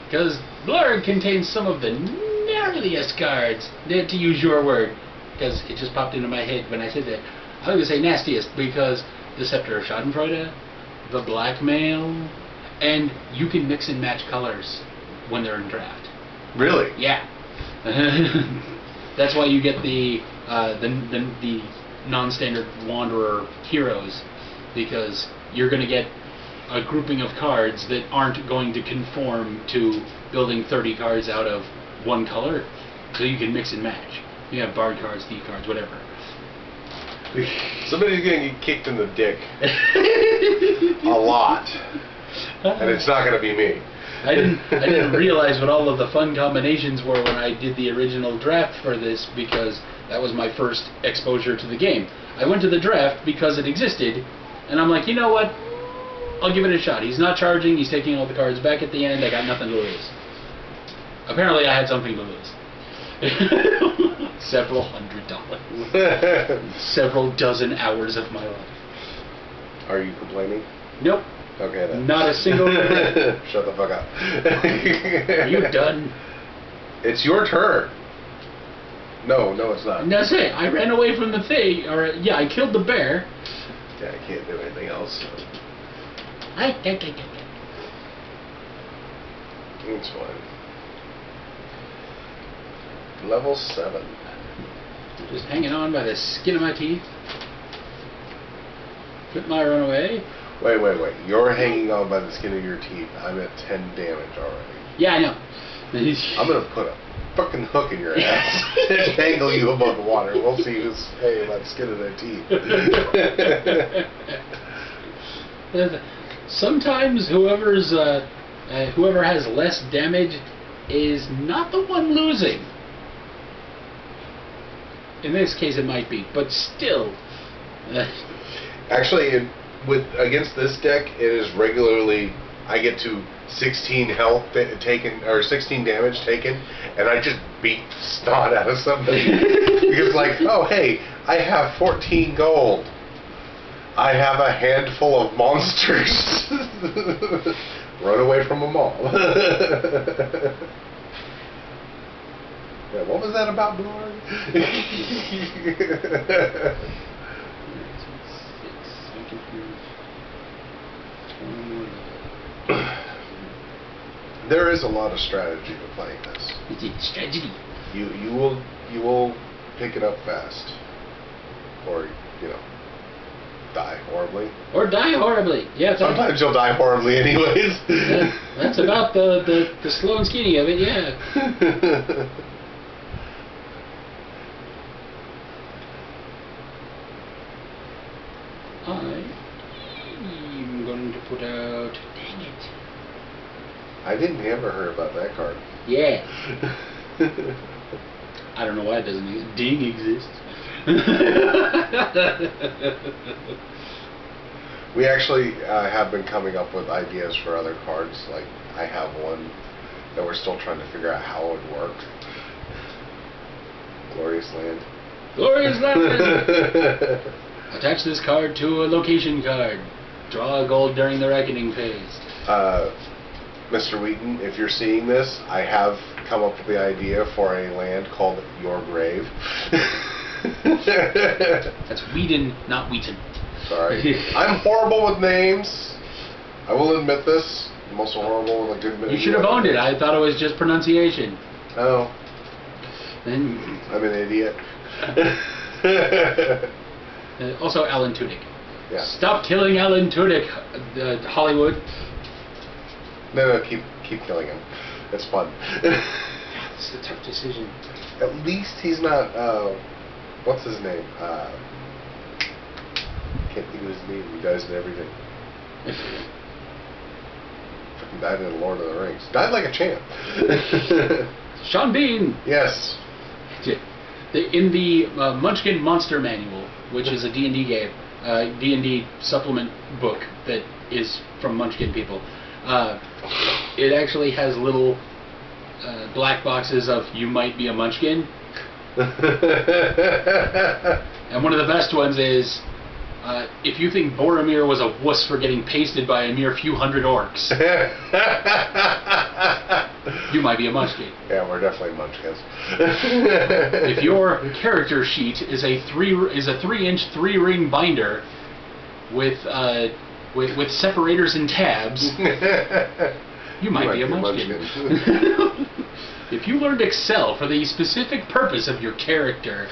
Because Blarg contains some of the gnarliest cards, to use your word, because it just popped into my head when I said that. I was going to say nastiest, because the Scepter of Schadenfreude, the Blackmail, and you can mix and match colors when they're in draft. Really? Yeah. That's why you get the non-standard Wanderer heroes, because you're going to get a grouping of cards that aren't going to conform to building 30 cards out of one color, so you can mix and match. You have Bard cards, Thief cards, whatever. Somebody's going to get kicked in the dick. A lot. And it's not going to be me. I didn't realize what all of the fun combinations were when I did the original draft for this, because that was my first exposure to the game. I went to the draft because it existed, and I'm like, you know what? I'll give it a shot. He's not charging, he's taking all the cards back at the end, I got nothing to lose. Apparently I had something to lose. Several $100. Several dozen hours of my life. Are you complaining? Nope. Okay then. Not a single Shut the fuck up. Are you done? It's your turn. No, it's not. That's it. I ran away from the thing, or yeah, I killed the bear. Yeah, I can't do anything else. So. It's fine. Level 7. Just hanging on by the skin of my teeth. Flip my runaway. Wait. You're hanging on by the skin of your teeth. I'm at 10 damage already. Yeah, I know. I'm gonna put a fucking hook in your ass and tangle you above the water. We'll see who's hanging by the skin of their teeth. Sometimes whoever has less damage is not the one losing. In this case, it might be, but still. Actually, against this deck, it is regularly I get to 16 health taken or 16 damage taken, and I just beat snot out of somebody because, like, oh hey, I have 14 gold. I have a handful of monsters. Run away from them all. Yeah, what was that about, Blarg? I can There is a lot of strategy to playing this. It's tragedy. You will pick it up fast, or die horribly. Or die horribly. Yeah. Sometimes you'll die horribly, anyways. That's about the slow and skinny of it. Yeah. I'm going to put out. Dang it. I didn't ever hear about that card. Yeah. I don't know why it doesn't exist. Ding exists. We actually have been coming up with ideas for other cards. Like, I have one that we're still trying to figure out how it would work. Glorious Land. Glorious Land! Attach this card to a location card. Draw a gold during the reckoning phase. Mr. Wheaton, if you're seeing this, I have come up with the idea for a land called Your Grave. That's Wheaton, not Wheaton. Sorry. I'm horrible with names. I will admit this. I'm also horrible with a good many. You should have owned it. I thought it was just pronunciation. Oh. Then, I'm an idiot. Also, Alan Tudyk. Yeah. Stop killing Alan Tudyk, Hollywood. No, keep killing him. It's fun. It's a tough decision. At least he's not, what's his name? Can't think of his name. He dies in everything. Fucking died in Lord of the Rings. Died like a champ. Sean Bean! Yes. In the Munchkin Monster Manual, which is a D&D game, D&D supplement book that is from Munchkin people, it actually has little black boxes of "you might be a Munchkin," and one of the best ones is if you think Boromir was a wuss for getting pasted by a mere few hundred orcs, you might be a Munchkin. Yeah, we're definitely Munchkins. If your character sheet is a 3-inch 3-ring binder with separators and tabs, you might be a Munchkin. If you learned Excel for the specific purpose of your character.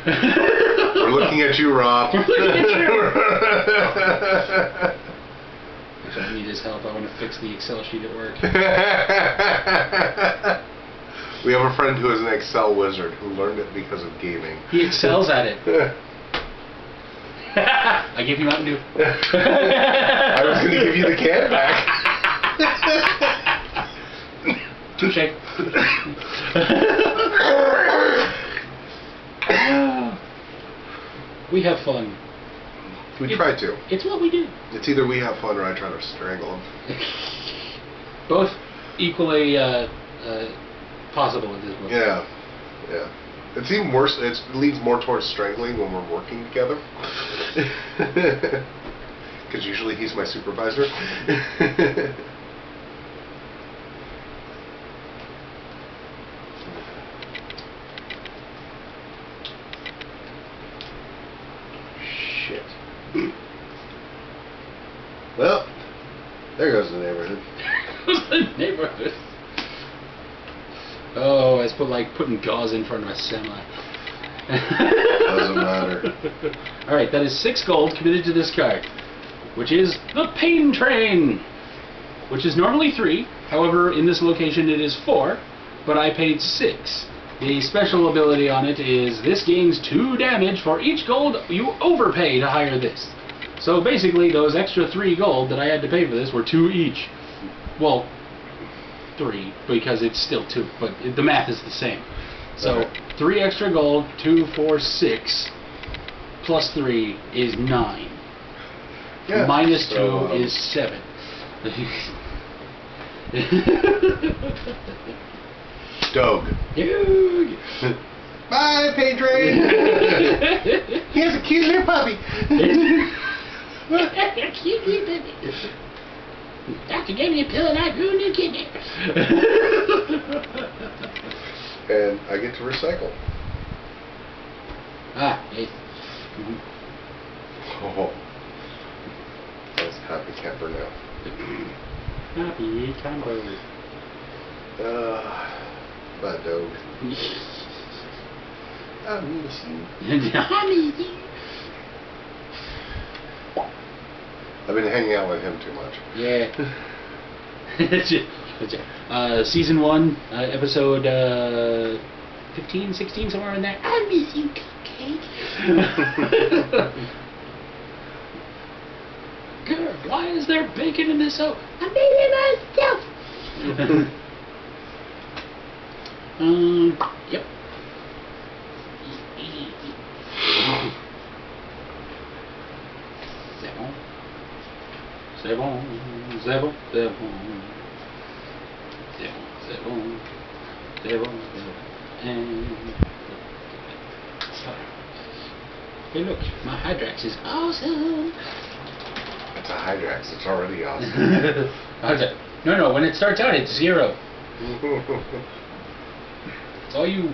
We're looking at you, Rob. We're looking at you. If I need his help, I want to fix the Excel sheet at work. We have a friend who is an Excel wizard who learned it because of gaming. He excels at it. I give you Mountain Dew. I was going to give you the can back. Touche. We have fun. We try to. It's what we do. It's either we have fun or I try to strangle him. Both equally possible in this book. Yeah. Yeah. It's even worse. It leads more towards strangling when we're working together. Because usually he's my supervisor. Shit. Well, there goes the neighborhood. The neighborhood. Oh, it's putting gauze in front of a semi. Doesn't matter. Alright, that is 6 gold committed to this card, which is the Pain Train, which is normally 3. However, in this location it is 4, but I paid 6. The special ability on it is this gains 2 damage for each gold you overpay to hire this. So basically, those extra 3 gold that I had to pay for this were 2 each. Well, 3, because it's still 2, but the math is the same. So, Okay. 3 extra gold, 2, 4, 6, plus 3 is 9. Yeah, Minus so, 2 is 7. Dog. Doog. Bye, Pedro. He has a cute little puppy. Cute little baby. Doctor gave me a pill and I grew a new kidney. And I get to recycle. Ah, yes. Oh. That's happy camper now. Happy camper. Bad dog. I miss you. I've been hanging out with him too much. Yeah. Season 1, episode 15, 16, somewhere in there. I miss you, cupcake. Girl, why is there bacon in this soap? I made it myself. Yep. C'est bon, c'est bon, c'est bon, c'est bon, c'est bon, c'est bon, hey look, my Hydrax is awesome. It's a Hydrax, it's already awesome. No, when it starts out it's 0. It's all you.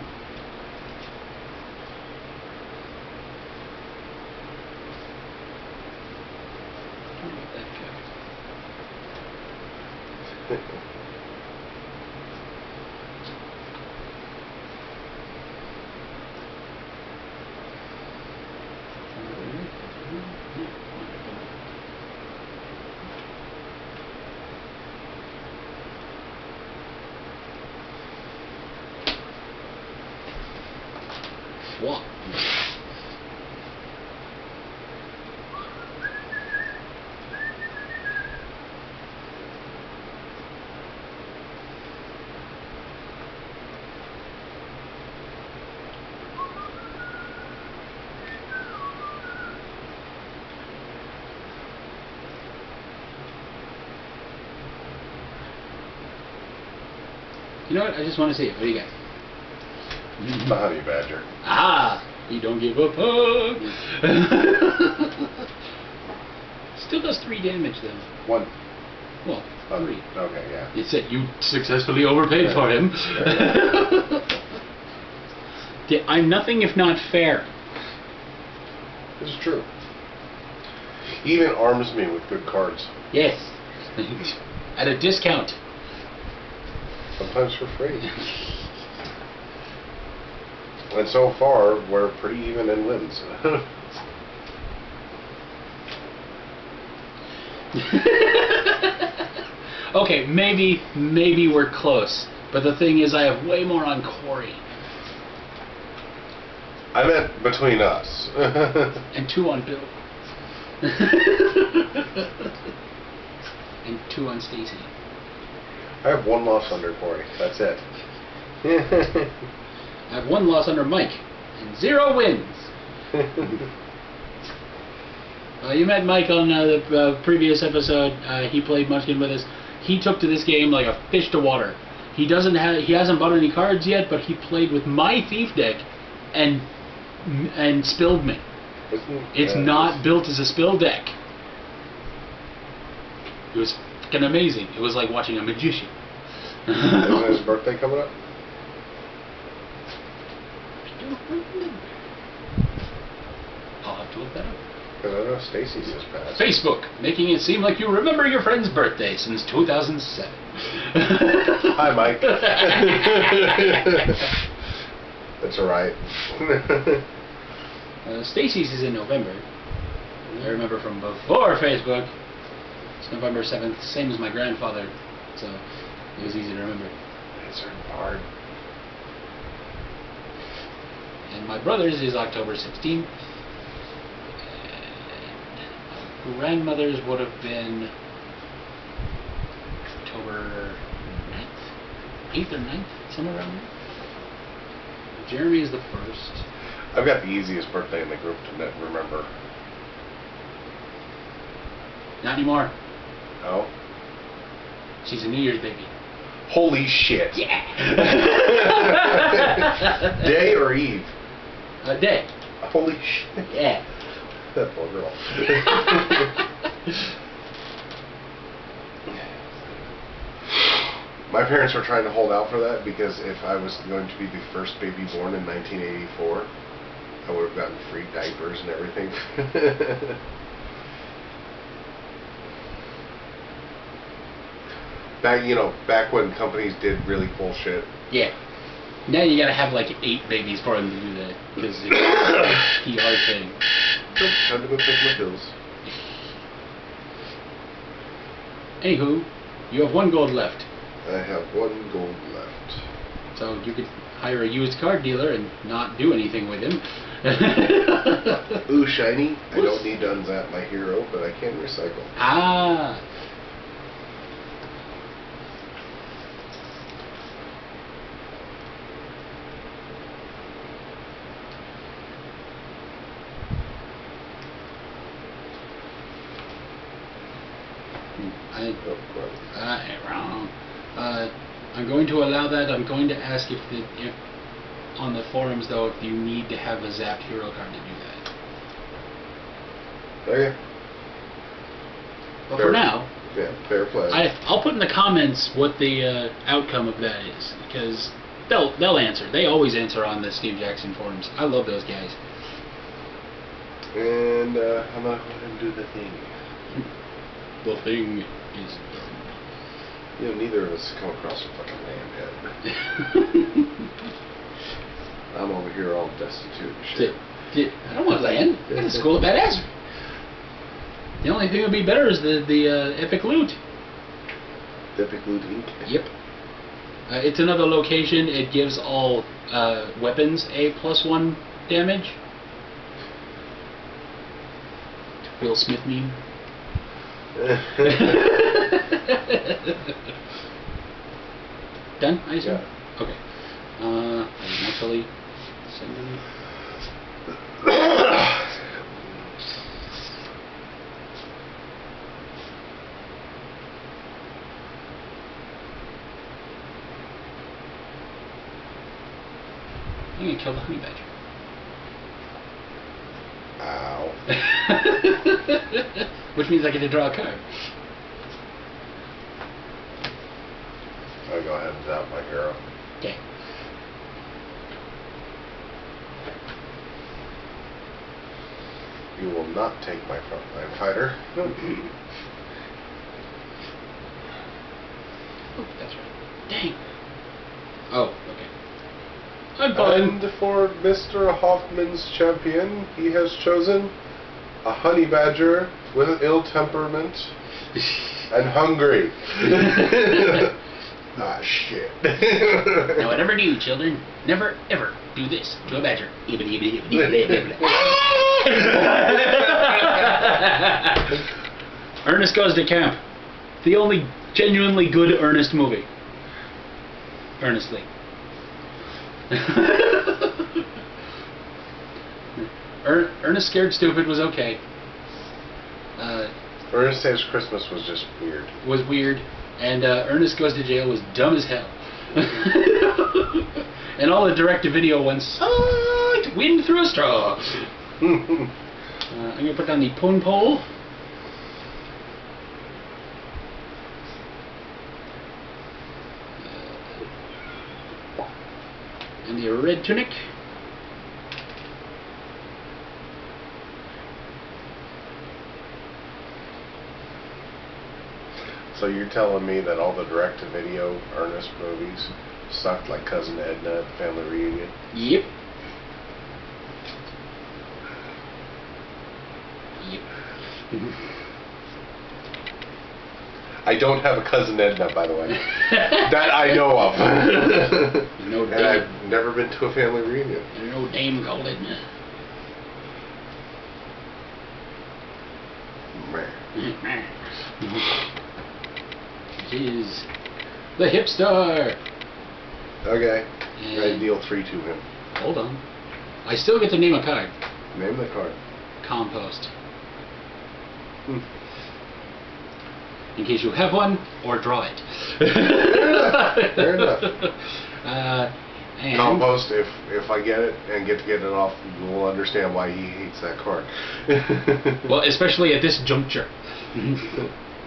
What? You know what? I just want to see it. What do you got? The honey badger. Ah! He don't give a fuck! Still does 3 damage though. 1. Well, 3. Okay, yeah. You said you successfully overpaid for him. Yeah, I'm nothing if not fair. This is true. He even arms me with good cards. Yes. At a discount. Sometimes for free. And so far, we're pretty even in wins. Okay, maybe we're close. But the thing is, I have way more on Corey. I meant between us. And 2 on Bill. And 2 on Stacy. I have 1 loss under Corey. That's it. I have 1 loss under Mike. And 0 wins. You met Mike on the previous episode. He played Munchkin with us. He took to this game like a fish to water. He hasn't bought any cards yet, but he played with my thief deck and spilled me. It's not built as a spill deck. It was fucking amazing. It was like watching a magician. Isn't his birthday coming up? I don't remember. I'll have to look that up. Because I know Stacy's just passed. Facebook, making it seem like you remember your friend's birthday since 2007. Hi, Mike. That's alright. Stacy's is in November. I remember from before Facebook. It's November 7th, same as my grandfather, so it was easy to remember. It's hard. And my brother's is October 16th. And grandmother's would have been October 9th? 8th or 9th? Somewhere around there. Jeremy is the 1st. I've got the easiest birthday in the group to remember. Not anymore. Oh? She's a New Year's baby. Holy shit. Yeah! Day or eve? Day. Holy shit. Yeah. That poor girl. My parents were trying to hold out for that because if I was going to be the first baby born in 1984, I would have gotten free diapers and everything. back when companies did really cool shit. Yeah. Now you gotta have like 8 babies for him to do that because it's a PR thing. Nope, time to go take my pills. Anywho, you have 1 gold left. I have 1 gold left. So you could hire a used car dealer and not do anything with him. Ooh, shiny. I don't need to unzap my hero, but I can recycle. Ah. Wrong. I'm going to allow that. I'm going to ask if on the forums though if you need to have a zapped hero card to do that. Okay. But for now, yeah, fair play. I'll put in the comments what the outcome of that is because they'll answer. They always answer on the Steve Jackson forums. I love those guys. And I'm gonna go ahead and do the thing. The thing is done. Neither of us come across a fucking land yet. I'm over here all destitute and shit. I don't want land. I got a school of badass. The only thing that would be better is the epic loot. Epic loot Inc. Yep. It's another location. It gives all weapons a +1 damage. Will Smith meme. Done, I assume? Yeah. Okay. I can actually send them. I'm gonna kill the honey badger. Ow. Which means I get to draw a card. I'll go ahead and zap my hero. Okay. You will not take my frontline fighter. Oh, that's right. Dang. Oh, okay. I'm fine. And for Mr. Hoffman's champion, he has chosen a honey badger with ill temperament and hungry. Ah, shit. Now, whatever do, children, never ever do this to a badger. Ernest Goes to Camp. The only genuinely good Ernest movie. Earnestly. Ernest Scared Stupid was okay. Ernest Saves Christmas was just weird. Was weird. And Ernest Goes to Jail was dumb as hell. And all the direct-to-video ones sucked wind through a straw. I'm going to put down the Poon Pole. And the Red Tunic. So you're telling me that all the direct-to-video Ernest movies sucked like Cousin Edna at the Family Reunion? Yep. Yep. I don't have a Cousin Edna, by the way. That I know of. No and I've never been to a family reunion. No dame called Edna. It is the Hipstar. Okay. And I deal 3 to him. hold on. I still get to name a card. Name the card. Compost. In case you have one, or draw it. Fair enough. And Compost, if I get it and get to get it off, you will understand why he hates that card. well, especially at this juncture.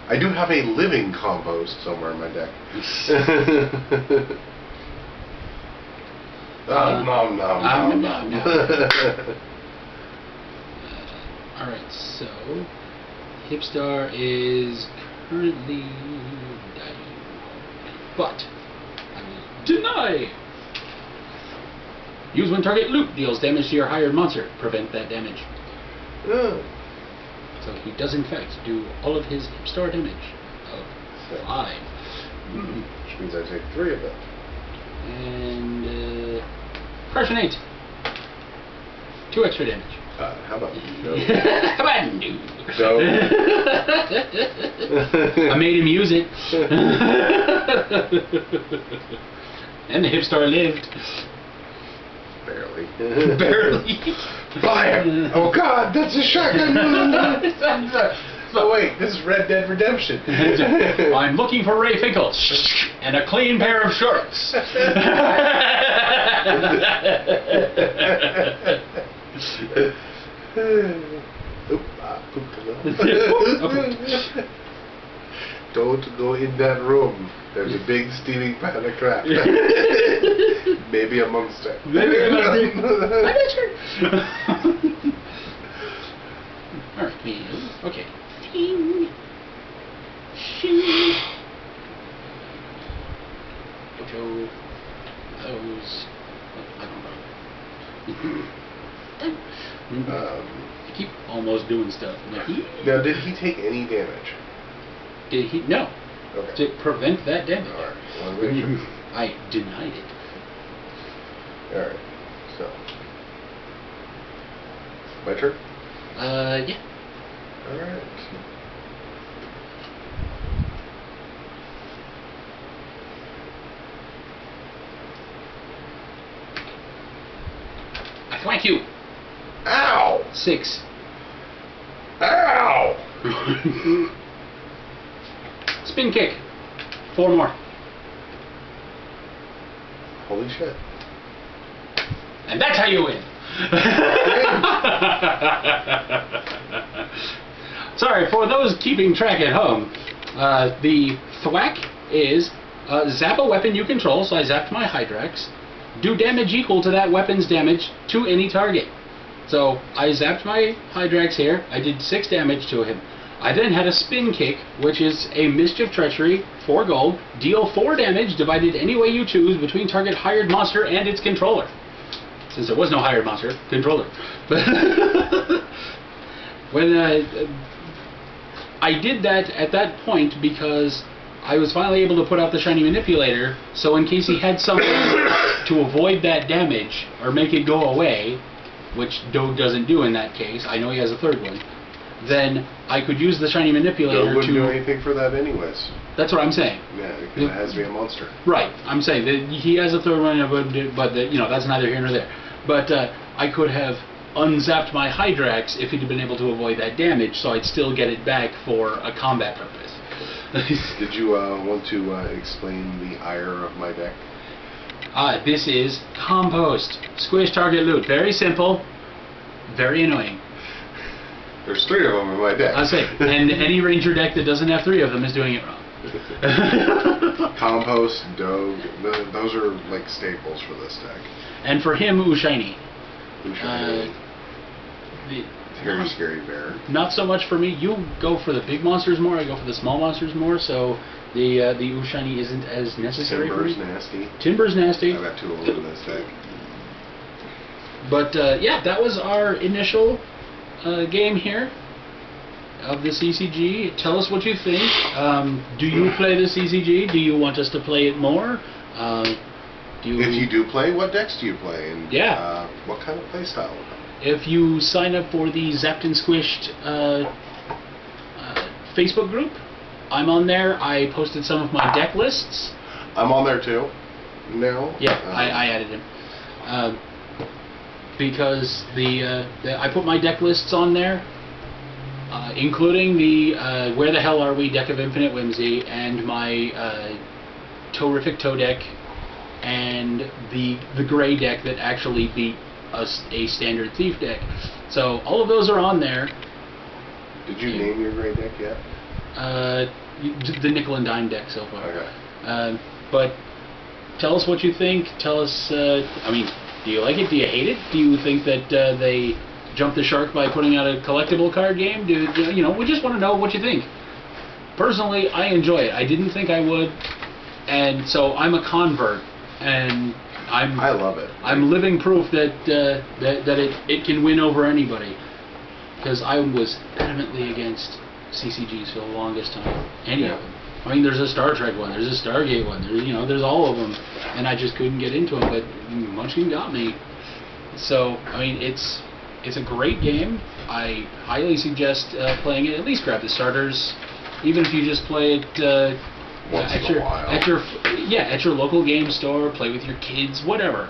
I do have a living compost somewhere in my deck. Nom nom nom. Alright, so Hipstar is currently dying. but I will deny. Use when target loot deals damage to your hired monster. Prevent that damage. Oh. So he does in fact do all of his star damage of 5. Which means I take 3 of them. And Crushing 8. 2 extra damage. How about no? How about no? No. I made him use it. And the hip star lived. Barely. Barely. Fire! Oh God, that's a shotgun! Oh wait, this is Red Dead Redemption. I'm looking for Ray Finkel and a clean pair of shorts. Don't go in that room. There's a big steaming pan of crap. Maybe a monster. Maybe a monster. Alright, okay. Ting. Shoo. Joe. Those. I don't know. I keep almost doing stuff. Now, did he take any damage? Did he? No. Okay. To prevent that damage. Alright. Well, sure. I denied it. Alright. So. My turn? Yeah. Alright. I thwack you. Ow! 6. Ow! Spin kick. 4 more. Holy shit. And that's how you win. Sorry, for those keeping track at home, the thwack is zap a weapon you control, so I zapped my Hydrax. Do damage equal to that weapon's damage to any target. So I zapped my Hydrax here, I did 6 damage to him. I then had a spin kick, which is a Mischief Treachery, 4 gold, deal 4 damage divided any way you choose between target hired monster and its controller. Since there was no hired monster, controller. When I did that at that point because I was finally able to put out the shiny manipulator, so in case he had something to avoid that damage or make it go away, which Doge doesn't do in that case, I know he has a 3rd one, then I could use the shiny manipulator Doge wouldn't do anything for that anyways. That's what I'm saying. Yeah, because it has to be a monster. Right. I'm saying that he has a 3rd one, but you know, that's neither here nor there. But I could have unzapped my Hydrax if he'd been able to avoid that damage, so I'd still get it back for a combat purpose. Did you want to explain the ire of my deck? This is Compost. Squish target loot. Very simple. Very annoying. There's 3 of them in my deck. I'll say, and any Ranger deck that doesn't have 3 of them is doing it wrong. Compost, Doge, those are like staples for this deck. And for him, Ushiny. Ushiny. Very scary bear. Not so much for me. You go for the big monsters more. I go for the small monsters more. So the Ushiny isn't as necessary. Timber's nasty. Timber's nasty. I've got 2 of them in this deck. But yeah, that was our initial game here of the CCG. Tell us what you think. Do you play the CCG? Do you want us to play it more? If you do play, what decks do you play? And yeah. What kind of play style? If you sign up for the Zapped and Squished Facebook group, I'm on there. I posted some of my deck lists. I'm on there too. No. Yeah, I added him. Because I put my deck lists on there, including the Where the Hell Are We deck of Infinite Whimsy and my Terrific Toe deck and the gray deck that actually beat a standard Thief deck. So all of those are on there. Did you name your gray deck yet? The Nickel and Dime deck so far. Okay. But tell us what you think. Tell us, I mean, do you like it? Do you hate it? Do you think that they jumped the shark by putting out a collectible card game? You know, we just want to know what you think. Personally, I enjoy it. I didn't think I would. And so I'm a convert, and I love it. I'm living proof that it can win over anybody. Because I was adamantly against CCGs for the longest time. Any of them. I mean, there's a Star Trek one, there's a Stargate one, there's all of them, and I just couldn't get into them. But Munchkin got me. So I mean, it's a great game. I highly suggest playing it. At least grab the starters, even if you just play it Once at in a while. at your local game store. Play with your kids, whatever.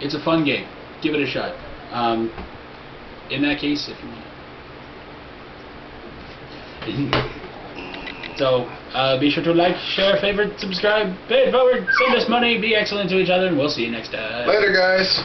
It's a fun game. Give it a shot. In that case, if you want. So, be sure to like, share, favorite, subscribe, pay it forward, send us money, be excellent to each other, and we'll see you next time. Later, guys.